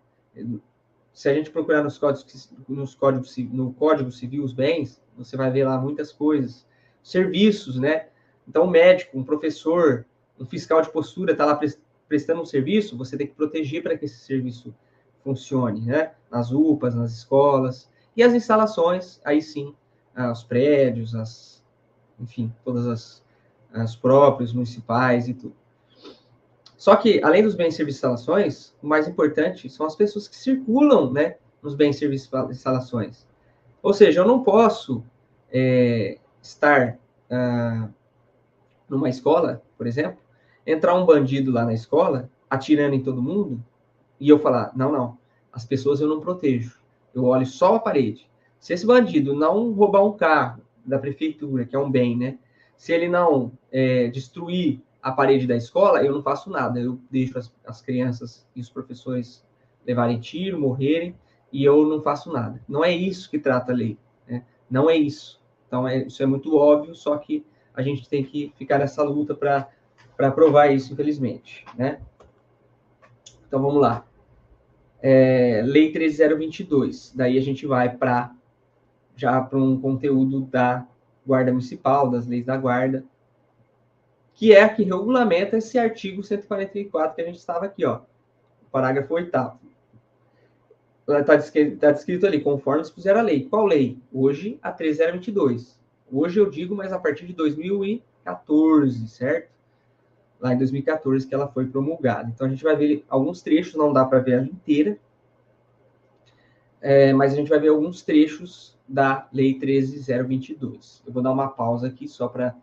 Se a gente procurar no Código Civil os bens, você vai ver lá muitas coisas. Serviços, né? Então, um médico, um professor, um fiscal de postura está lá prestando um serviço, você tem que proteger para que esse serviço funcione, né? Nas UPAs, nas escolas. E as instalações, aí sim, os prédios, enfim, todas as próprios municipais e tudo. Só que, além dos bens, serviços e instalações, o mais importante são as pessoas que circulam, né, nos bens, serviços e instalações. Ou seja, eu não posso estar numa escola, por exemplo, entrar um bandido lá na escola, atirando em todo mundo, e eu falar, não, as pessoas eu não protejo. Eu olho só a parede. Se esse bandido não roubar um carro da prefeitura, que é um bem, né? Se ele não destruir a parede da escola, eu não faço nada. Eu deixo as crianças e os professores levarem tiro, morrerem, e eu não faço nada. Não é isso que trata a lei, né? Não é isso. Então, isso é muito óbvio, só que a gente tem que ficar nessa luta para provar isso, infelizmente, né? Então, vamos lá. Lei 13.022. Daí a gente vai já para um conteúdo da Guarda Municipal, das leis da Guarda, que é a que regulamenta esse artigo 144 que a gente estava aqui, ó, parágrafo 8º. Está descrito ali, conforme dispuser a lei. Qual lei? Hoje, a 13.022. Hoje eu digo, mas a partir de 2014, certo? Lá em 2014 que ela foi promulgada. Então, a gente vai ver alguns trechos, não dá para ver ela inteira, mas a gente vai ver alguns trechos da Lei 13.022. Eu vou dar uma pausa aqui só para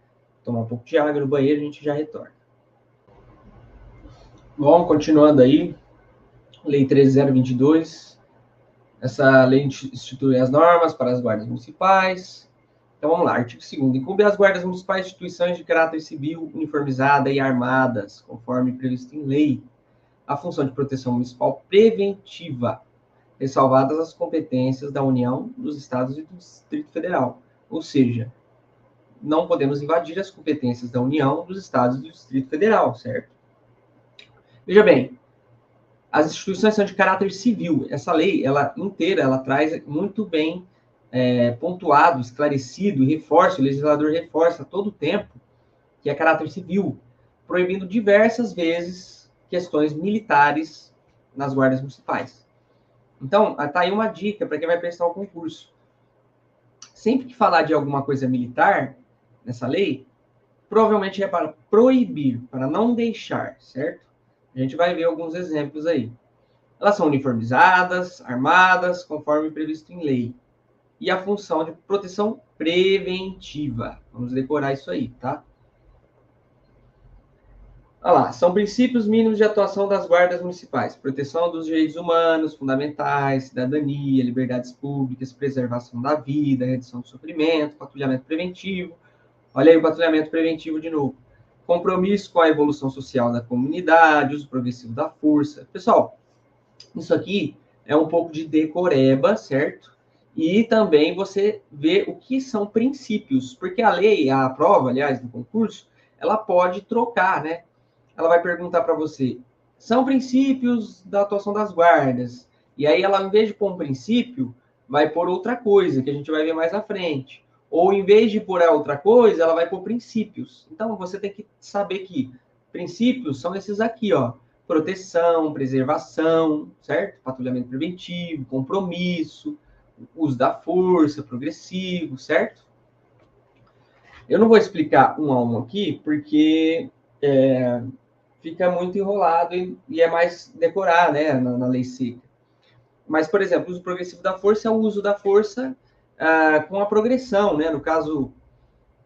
tomar um pouco de água no banheiro e a gente já retorna. Bom, continuando aí, Lei 13.022. Essa lei institui as normas para as guardas municipais. Então, vamos lá. Artigo 2º. Incumbe às guardas municipais instituições de caráter civil, uniformizada e armadas, conforme previsto em lei, a função de proteção municipal preventiva, ressalvadas as competências da União, dos Estados e do Distrito Federal. Ou seja, não podemos invadir as competências da União, dos Estados e do Distrito Federal, certo? Veja bem, as instituições são de caráter civil. Essa lei, ela inteira, ela traz muito bem pontuado, esclarecido, e o legislador reforça todo o tempo, que é caráter civil, proibindo diversas vezes questões militares nas guardas municipais. Então, está aí uma dica para quem vai prestar o concurso. Sempre que falar de alguma coisa militar nessa lei, provavelmente é para proibir, para não deixar, certo? A gente vai ver alguns exemplos aí. Elas são uniformizadas, armadas, conforme previsto em lei. E a função de proteção preventiva. Vamos decorar isso aí, tá? Olha lá, são princípios mínimos de atuação das guardas municipais: proteção dos direitos humanos fundamentais, cidadania, liberdades públicas, preservação da vida, redução do sofrimento, patrulhamento preventivo. Olha aí o patrulhamento preventivo de novo. Compromisso com a evolução social da comunidade, uso progressivo da força. Pessoal, isso aqui é um pouco de decoreba, certo? E também você vê o que são princípios, porque a lei, a prova, aliás, do concurso, ela pode trocar, né? Ela vai perguntar para você, são princípios da atuação das guardas. E aí ela, em vez de pôr um princípio, vai pôr outra coisa, que a gente vai ver mais à frente. Ou, em vez de pôr a outra coisa, ela vai pôr princípios. Então, você tem que saber que princípios são esses aqui, ó. Proteção, preservação, certo? Patrulhamento preventivo, compromisso, uso da força, progressivo, certo? Eu não vou explicar um a um aqui, porque fica muito enrolado e é mais decorar, né, na lei seca. Mas, por exemplo, o uso progressivo da força é o uso da força com a progressão, né? No caso,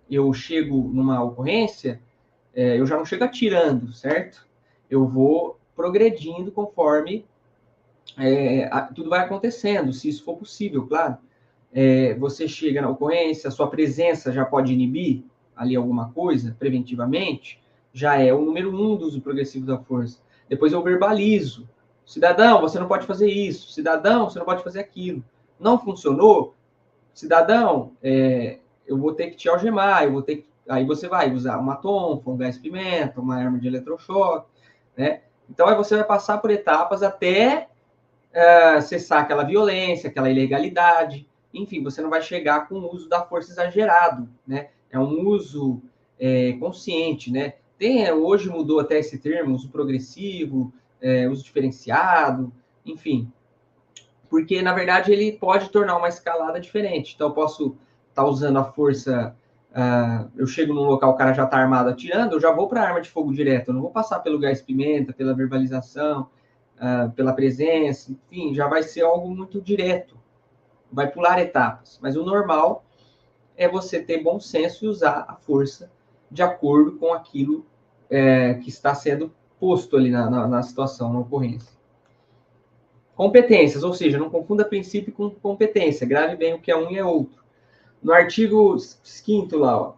eu chego numa ocorrência, eu já não chego atirando, certo? Eu vou progredindo conforme tudo vai acontecendo, se isso for possível, claro. Você chega na ocorrência, a sua presença já pode inibir ali alguma coisa, preventivamente, já é o número 1 do uso progressivo da força. Depois eu verbalizo. Cidadão, você não pode fazer isso. Cidadão, você não pode fazer aquilo. Não funcionou? Cidadão, eu vou ter que te algemar, eu vou ter que... Aí você vai usar uma tonfa, um gás-pimenta, uma arma de eletrochoque, né? Então, aí você vai passar por etapas até cessar aquela violência, aquela ilegalidade. Enfim, você não vai chegar com o uso da força exagerado, né? É um uso consciente, né? Hoje mudou até esse termo, uso progressivo, uso diferenciado, enfim. Porque, na verdade, ele pode tornar uma escalada diferente. Então, eu posso estar usando a força... eu chego num local, o cara já está armado atirando, eu já vou para a arma de fogo direto. Eu não vou passar pelo gás-pimenta, pela verbalização, pela presença, enfim, já vai ser algo muito direto. Vai pular etapas. Mas o normal é você ter bom senso e usar a força de acordo com aquilo que está sendo posto ali na situação, na ocorrência. Competências, ou seja, não confunda princípio com competência. Grave bem o que é um e é outro. No artigo 5º lá, ó,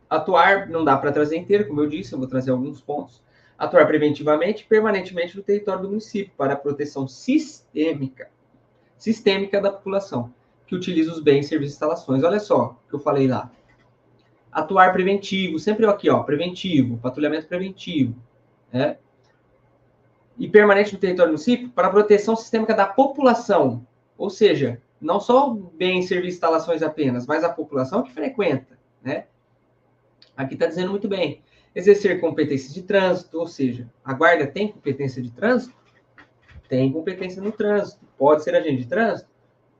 atuar, não dá para trazer inteiro, como eu disse, eu vou trazer alguns pontos. Atuar preventivamente e permanentemente no território do município para a proteção sistêmica da população, que utiliza os bens, serviços e instalações. Olha só o que eu falei lá. Atuar preventivo, sempre aqui, ó, preventivo, patrulhamento preventivo, né? E permanente no território do município para a proteção sistêmica da população, ou seja, não só bens, serviços e instalações apenas, mas a população que frequenta, né? Aqui está dizendo muito bem. Exercer competências de trânsito, ou seja, a guarda tem competência de trânsito? Tem competência no trânsito. Pode ser agente de trânsito?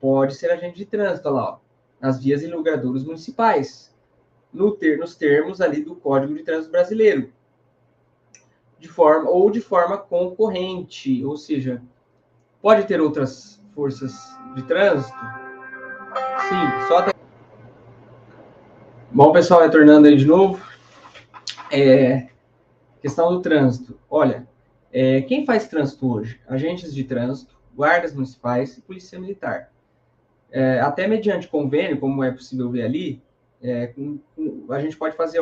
Pode ser agente de trânsito, olha lá, ó, nas vias e logradouros municipais, nos termos ali do Código de Trânsito Brasileiro, de forma concorrente, ou seja, pode ter outras forças de trânsito? Sim, só até... Bom, pessoal, retornando aí de novo. Questão do trânsito. Olha, quem faz trânsito hoje? Agentes de trânsito, guardas municipais e polícia militar. Até mediante convênio, como é possível ver ali, a gente pode fazer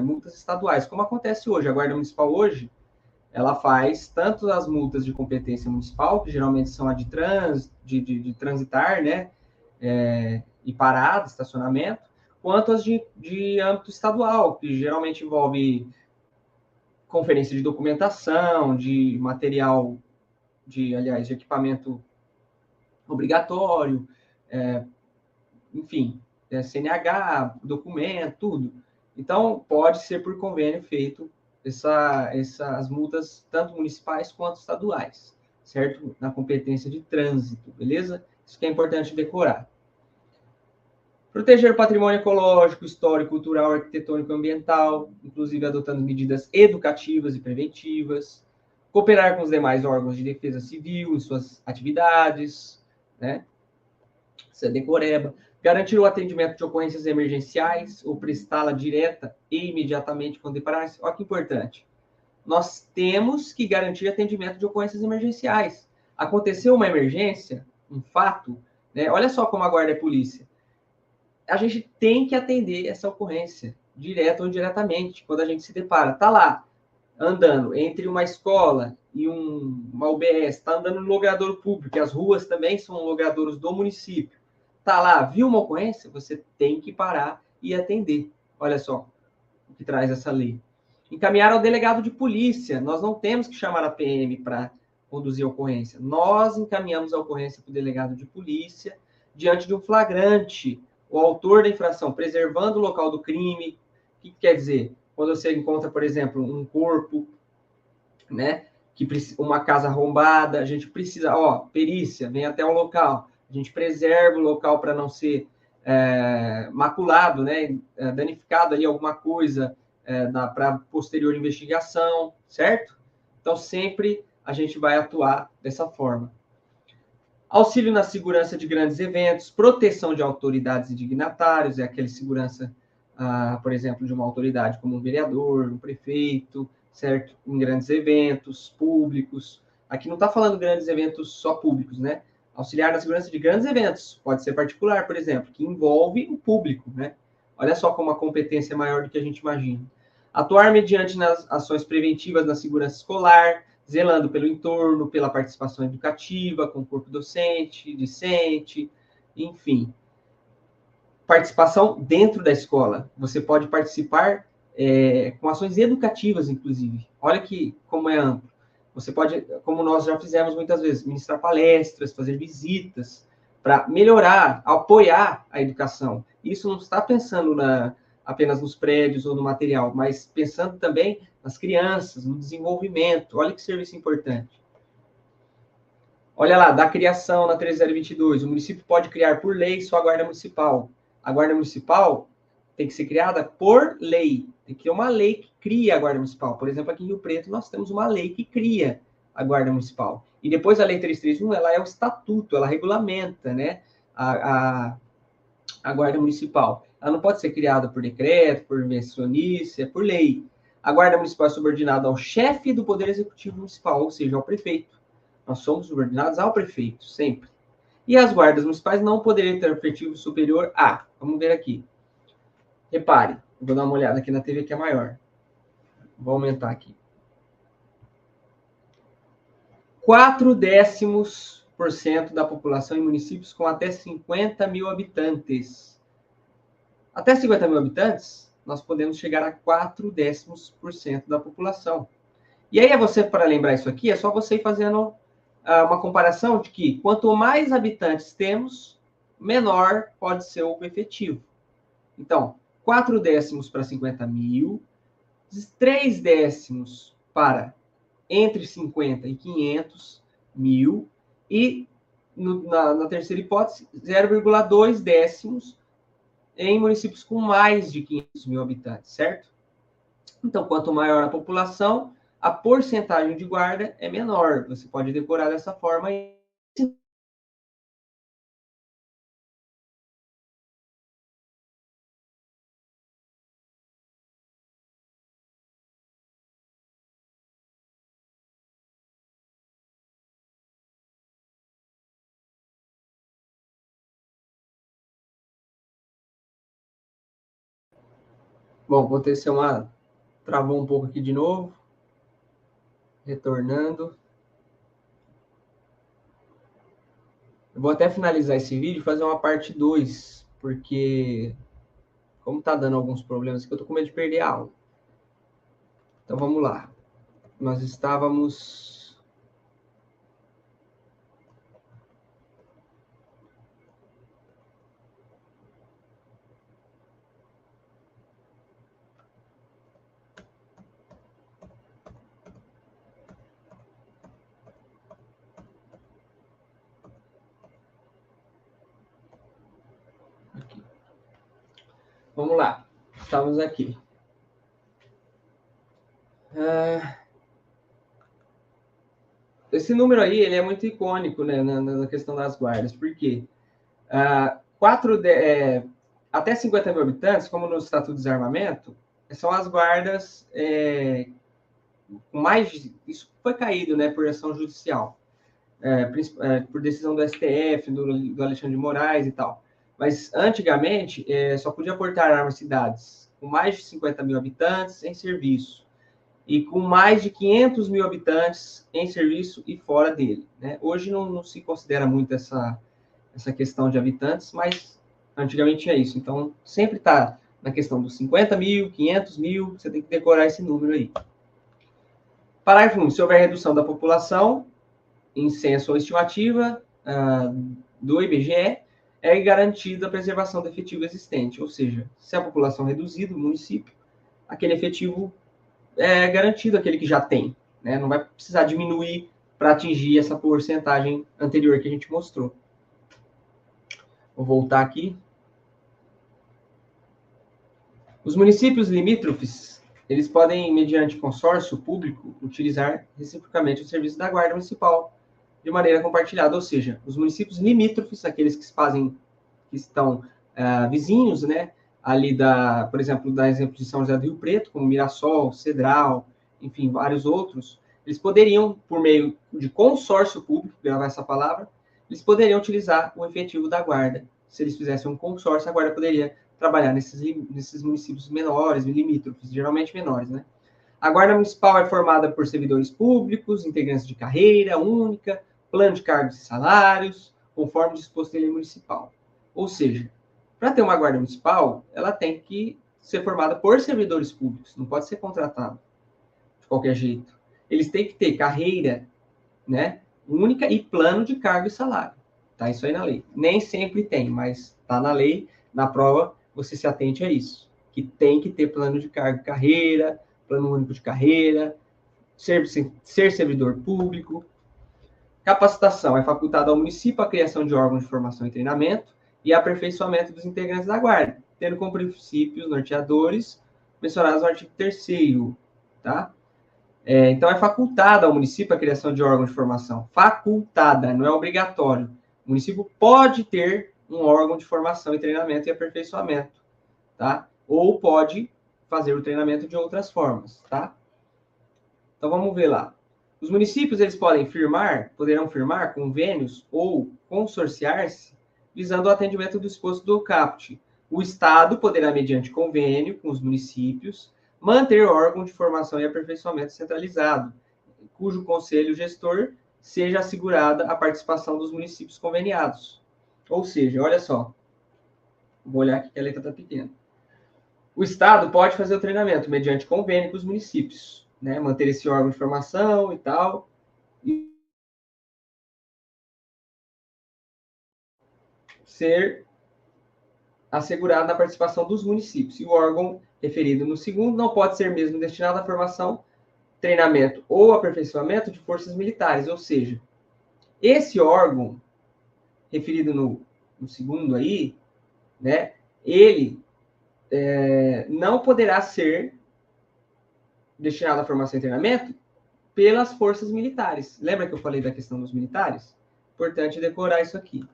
multas estaduais, como acontece hoje. A Guarda Municipal hoje, ela faz tanto as multas de competência municipal, que geralmente são a de trânsito, de transitar, né, e parada, estacionamento, quanto as de âmbito estadual, que geralmente envolve conferência de documentação, de material, de equipamento obrigatório, enfim, CNH, documento, tudo. Então, pode ser por convênio feito essas multas, tanto municipais quanto estaduais, certo? Na competência de trânsito, beleza? Isso que é importante decorar. Proteger o patrimônio ecológico, histórico, cultural, arquitetônico e ambiental, inclusive adotando medidas educativas e preventivas. Cooperar com os demais órgãos de defesa civil em suas atividades, né? Isso é decoreba. Garantir o atendimento de ocorrências emergenciais ou prestá-la direta e imediatamente quando deparar. Olha que importante. Nós temos que garantir atendimento de ocorrências emergenciais. Aconteceu uma emergência, um fato, né? Olha só como a guarda é polícia. A gente tem que atender essa ocorrência, direto ou indiretamente, quando a gente se depara. Está lá, andando entre uma escola e uma UBS, está andando no logradouro público, e as ruas também são logradouros do município. Está lá, viu uma ocorrência? Você tem que parar e atender. Olha só o que traz essa lei. Encaminhar ao delegado de polícia. Nós não temos que chamar a PM para conduzir a ocorrência. Nós encaminhamos a ocorrência para o delegado de polícia diante de um flagrante, o autor da infração, preservando o local do crime. O que quer dizer? Quando você encontra, por exemplo, um corpo, né, uma casa arrombada, a gente precisa, perícia, vem até o local, a gente preserva o local para não ser maculado, né, danificado ali alguma coisa para posterior investigação, certo? Então, sempre a gente vai atuar dessa forma. Auxílio na segurança de grandes eventos, proteção de autoridades e dignatários, é aquele segurança, por exemplo, de uma autoridade como um vereador, um prefeito, certo? Em grandes eventos públicos. Aqui não está falando grandes eventos só públicos, né? Auxiliar na segurança de grandes eventos, pode ser particular, por exemplo, que envolve o público, né? Olha só como a competência é maior do que a gente imagina. Atuar mediante nas ações preventivas na segurança escolar, zelando pelo entorno, pela participação educativa, com o corpo docente, discente, enfim. Participação dentro da escola. Você pode participar com ações educativas, inclusive. Olha como é amplo. Você pode, como nós já fizemos muitas vezes, ministrar palestras, fazer visitas, para melhorar, apoiar a educação. Isso não está pensando apenas nos prédios ou no material, mas pensando também nas crianças, no desenvolvimento. Olha que serviço importante. Olha lá, da criação na 13022, o município pode criar por lei sua guarda municipal. A guarda municipal tem que ser criada por lei. Tem que ter uma lei que cria a guarda municipal. Por exemplo, aqui em Rio Preto, nós temos uma lei que cria a guarda municipal. E depois a lei 331, ela é o estatuto, ela regulamenta, né, a guarda municipal. Ela não pode ser criada por decreto, por invencionista, é por lei. A guarda municipal é subordinada ao chefe do Poder Executivo Municipal, ou seja, ao prefeito. Nós somos subordinados ao prefeito, sempre. E as guardas municipais não poderiam ter efetivo superior a... Vamos ver aqui. Repare, vou dar uma olhada aqui na TV que é maior. Vou aumentar aqui. 0,4% da população em municípios com até 50 mil habitantes. Até 50 mil habitantes, nós podemos chegar a 0,4% da população. E aí, para lembrar isso aqui, é só você ir fazendo uma comparação de que quanto mais habitantes temos, menor pode ser o efetivo. Então, 0,4 para 50 mil, 0,3 para entre 50 e 500 mil, e na terceira hipótese, 0,2 em municípios com mais de 500 mil habitantes, certo? Então, quanto maior a população, a porcentagem de guarda é menor. Você pode decorar dessa forma. Bom, aconteceu travou um pouco aqui de novo. Retornando. Eu vou até finalizar esse vídeo e fazer uma parte 2, porque como tá dando alguns problemas aqui, eu tô com medo de perder a aula. Então vamos lá. Nós estávamos... Vamos lá. Estamos aqui. Esse número aí, ele é muito icônico, né, na questão das guardas. Por quê? Até 50 mil habitantes, como no Estatuto de Desarmamento, são as guardas com mais... Isso foi caído, né, por ação judicial. Por decisão do STF, do Alexandre de Moraes e tal. Mas, antigamente, só podia portar armas cidades com mais de 50 mil habitantes em serviço e com mais de 500 mil habitantes em serviço e fora dele. Né? Hoje não se considera muito essa questão de habitantes, mas antigamente tinha isso. Então, sempre está na questão dos 50 mil, 500 mil, você tem que decorar esse número aí. Parágrafo 1. Se houver redução da população, em censo ou estimativa do IBGE, é garantida a preservação do efetivo existente. Ou seja, se a população reduzir do município, aquele efetivo é garantido, aquele que já tem. Né? Não vai precisar diminuir para atingir essa porcentagem anterior que a gente mostrou. Vou voltar aqui. Os municípios limítrofes, eles podem, mediante consórcio público, utilizar reciprocamente o serviço da Guarda Municipal de maneira compartilhada, ou seja, os municípios limítrofes, aqueles que estão vizinhos, né, ali por exemplo, da exemplo de São José do Rio Preto, como Mirassol, Cedral, enfim, vários outros, eles poderiam, por meio de consórcio público, gravar essa palavra, eles poderiam utilizar o efetivo da guarda. Se eles fizessem um consórcio, a guarda poderia trabalhar nesses municípios menores, limítrofes, geralmente menores, né? A Guarda Municipal é formada por servidores públicos, integrantes de carreira única, plano de cargos e salários, conforme disposto em lei municipal. Ou seja, para ter uma Guarda Municipal, ela tem que ser formada por servidores públicos, não pode ser contratado de qualquer jeito. Eles têm que ter carreira, né, única e plano de cargo e salário. Tá isso aí na lei. Nem sempre tem, mas tá na lei, na prova, você se atente a isso. Que tem que ter plano de cargo e carreira, plano único de carreira, ser servidor público. Capacitação é facultada ao município a criação de órgãos de formação e treinamento e aperfeiçoamento dos integrantes da guarda, tendo como princípios norteadores mencionados no artigo 3º, tá? Então, é facultada ao município a criação de órgãos de formação. Facultada, não é obrigatório. O município pode ter um órgão de formação e treinamento e aperfeiçoamento, tá? Ou pode fazer o treinamento de outras formas, tá? Então, vamos ver lá. Os municípios, eles poderão firmar convênios ou consorciar-se visando o atendimento do disposto do caput. O Estado poderá, mediante convênio com os municípios, manter órgão de formação e aperfeiçoamento centralizado, cujo conselho gestor seja assegurada a participação dos municípios conveniados. Ou seja, olha só, vou olhar aqui que a letra está pequena. O Estado pode fazer o treinamento mediante convênio com os municípios, né? Manter esse órgão de formação e tal, e ser assegurada a participação dos municípios. E o órgão referido no segundo não pode ser mesmo destinado à formação, treinamento ou aperfeiçoamento de forças militares, ou seja, esse órgão referido no segundo aí, né, ele não poderá ser destinado à formação e treinamento pelas forças militares. Lembra que eu falei da questão dos militares? Importante decorar isso aqui.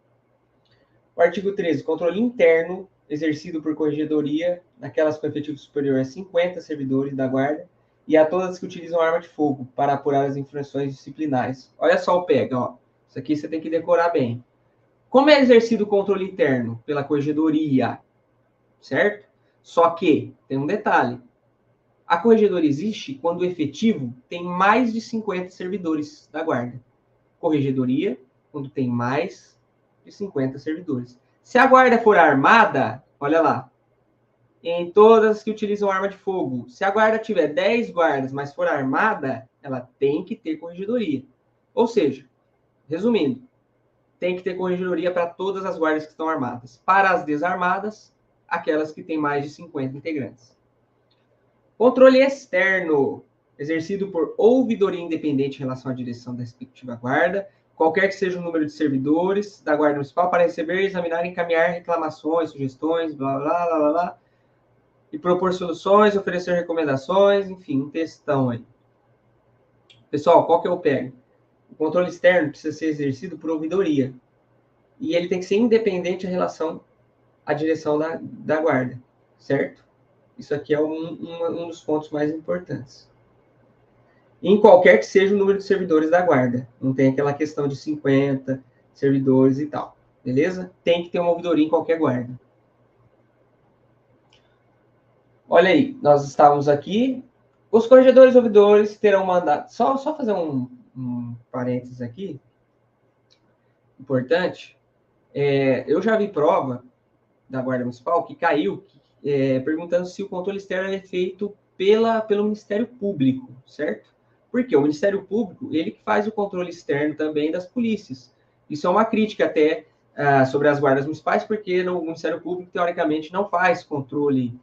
O artigo 13, controle interno exercido por corregedoria naquelas com efetivo superior a 50 servidores da guarda e a todas que utilizam arma de fogo para apurar as infrações disciplinares. Olha só o pega, ó. Isso aqui você tem que decorar bem. Como é exercido o controle interno? Pela corregedoria, certo? Só que tem um detalhe. A corregedoria existe quando o efetivo tem mais de 50 servidores da guarda. Corregedoria, quando tem mais de 50 servidores. Se a guarda for armada, olha lá, em todas que utilizam arma de fogo, se a guarda tiver 10 guardas, mas for armada, ela tem que ter corregedoria. Ou seja, resumindo, tem que ter corregedoria para todas as guardas que estão armadas. Para as desarmadas, aquelas que têm mais de 50 integrantes. Controle externo, exercido por ouvidoria independente em relação à direção da respectiva guarda, qualquer que seja o número de servidores da Guarda Municipal, para receber, examinar e encaminhar reclamações, sugestões, blá, blá, blá, blá, blá, E propor soluções, oferecer recomendações, enfim, um textão aí. Pessoal, qual que é o PEG? O controle externo precisa ser exercido por ouvidoria. E ele tem que ser independente em relação à direção da guarda, certo? Isso aqui é um dos pontos mais importantes. Em qualquer que seja o número de servidores da guarda. Não tem aquela questão de 50 servidores e tal. Beleza? Tem que ter uma ouvidoria em qualquer guarda. Olha aí, nós estávamos aqui. Os corregedores ouvidores terão mandato. Só fazer um parênteses aqui. Importante. Eu já vi prova da Guarda Municipal que caiu perguntando se o controle externo é feito pelo Ministério Público, certo? Porque o Ministério Público, ele que faz o controle externo também das polícias. Isso é uma crítica até sobre as guardas municipais, porque no Ministério Público, teoricamente, não faz controle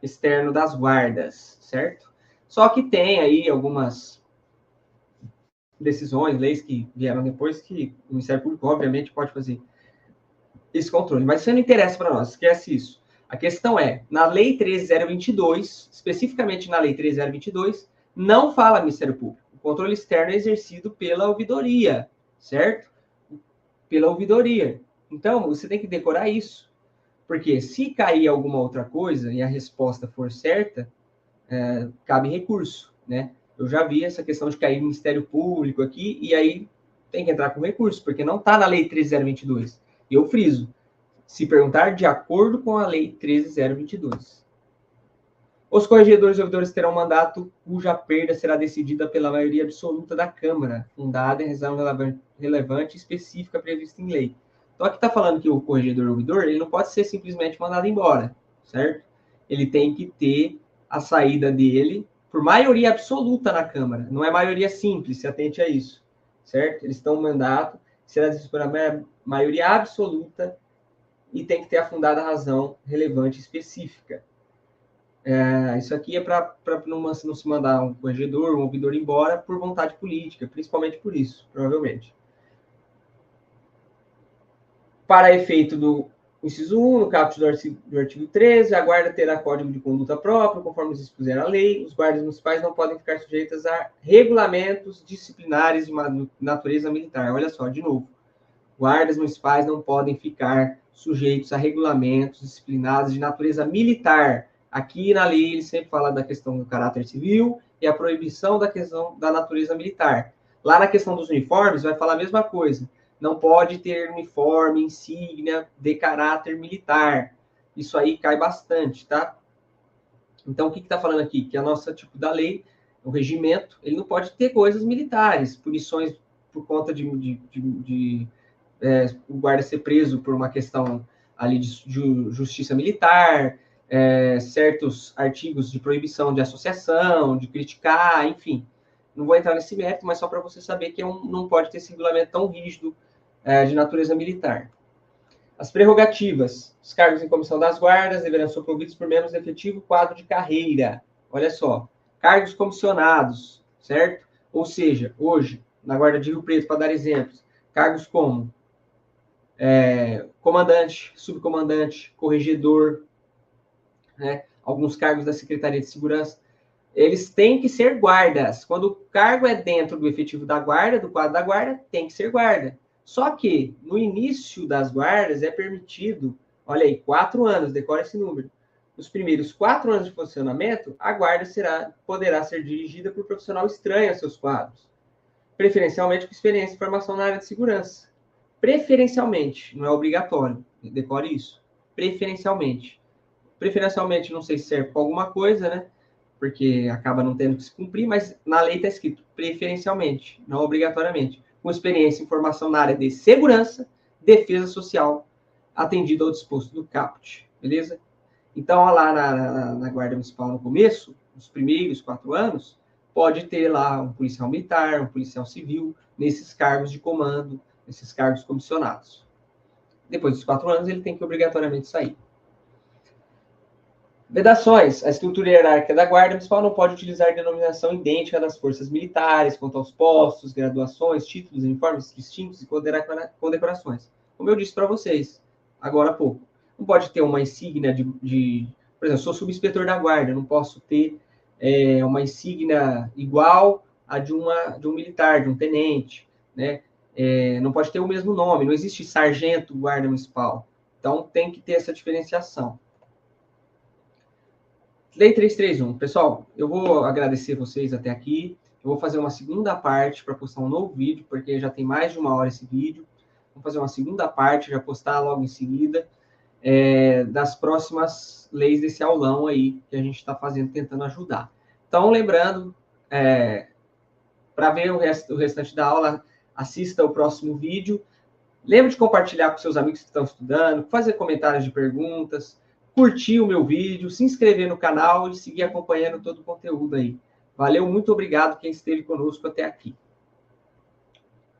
externo das guardas, certo? Só que tem aí algumas decisões, leis que vieram depois que o Ministério Público, obviamente, pode fazer esse controle. Mas isso não interessa para nós, esquece isso. A questão é, na Lei 13.022, especificamente na Lei 13.022, não fala Ministério Público. O controle externo é exercido pela ouvidoria, certo? Pela ouvidoria. Então, você tem que decorar isso. Porque se cair alguma outra coisa e a resposta for certa, cabe recurso, né? Eu já vi essa questão de cair Ministério Público aqui, e aí tem que entrar com recurso, porque não está na Lei 13.022. E eu friso, se perguntar de acordo com a Lei 13.022. Os corregedores e ouvidores terão mandato cuja perda será decidida pela maioria absoluta da Câmara, fundada em razão relevante e específica prevista em lei. Então, aqui está falando que o corregedor e ouvidor ele não pode ser simplesmente mandado embora, certo? Ele tem que ter a saída dele por maioria absoluta na Câmara. Não é maioria simples, se atente a isso, certo? Eles estão no mandato, será decidido por maioria absoluta e tem que ter a fundada razão relevante específica. Isso aqui é para não se mandar um corregedor, um ouvidor embora por vontade política, principalmente por isso, provavelmente. Para efeito do inciso 1, no caput do artigo 13, a guarda terá código de conduta próprio, conforme se expuser a lei. Os guardas municipais não podem ficar sujeitas a regulamentos disciplinares de natureza militar. Olha só, de novo. Guardas municipais não podem ficar sujeitos a regulamentos disciplinares de natureza militar. Aqui na lei ele sempre fala da questão do caráter civil e a proibição da questão da natureza militar. Lá na questão dos uniformes vai falar a mesma coisa. Não pode ter uniforme, insígnia de caráter militar. Isso aí cai bastante, tá? Então, o que está falando aqui? Que a nossa tipo da lei, o regimento, ele não pode ter coisas militares, punições por conta de o guarda ser preso por uma questão ali de justiça militar, certos artigos de proibição de associação, de criticar, enfim. Não vou entrar nesse mérito, mas só para você saber que não pode ter esse regulamento tão rígido de natureza militar. As prerrogativas. Os cargos em comissão das guardas deverão ser providos por membros de efetivo quadro de carreira. Olha só. Cargos comissionados, certo? Ou seja, hoje, na Guarda de Rio Preto, para dar exemplos, cargos como comandante, subcomandante, corregedor, né? Alguns cargos da Secretaria de Segurança, eles têm que ser guardas. Quando o cargo é dentro do efetivo da guarda, do quadro da guarda, tem que ser guarda. Só que, no início das guardas, é permitido, olha aí, 4 anos, decora esse número. Nos primeiros 4 anos de funcionamento, a guarda poderá ser dirigida por profissional estranho a seus quadros, preferencialmente com experiência e formação na área de segurança. Preferencialmente, não é obrigatório, decore isso. Preferencialmente. Preferencialmente, não sei se serve para alguma coisa, né? Porque acaba não tendo que se cumprir, mas na lei está escrito preferencialmente, não obrigatoriamente. Com experiência e formação na área de segurança, defesa social, atendido ao disposto do caput, beleza? Então, lá na Guarda Municipal no começo, nos primeiros 4 anos, pode ter lá um policial militar, um policial civil, nesses cargos de comando, esses cargos comissionados. Depois dos 4 anos, ele tem que obrigatoriamente sair. Vedações. A estrutura hierárquica da Guarda Municipal não pode utilizar denominação idêntica das forças militares, quanto aos postos, graduações, títulos, uniformes distintos e condecorações. Como eu disse para vocês, agora há pouco. não pode ter uma insígnia por exemplo, sou subinspetor da guarda, não posso ter uma insígnia igual a de um militar, de um tenente, né? Não pode ter o mesmo nome, não existe sargento guarda municipal. Então, tem que ter essa diferenciação. Lei 331. Pessoal, eu vou agradecer vocês até aqui. Eu vou fazer uma segunda parte para postar um novo vídeo, porque já tem mais de 1 hora esse vídeo. Vou fazer uma segunda parte, já postar logo em seguida, das próximas leis desse aulão aí que a gente está fazendo, tentando ajudar. Então, lembrando, para ver o restante da aula, assista o próximo vídeo. Lembre de compartilhar com seus amigos que estão estudando, fazer comentários de perguntas, curtir o meu vídeo, se inscrever no canal e seguir acompanhando todo o conteúdo aí. Valeu, muito obrigado quem esteve conosco até aqui.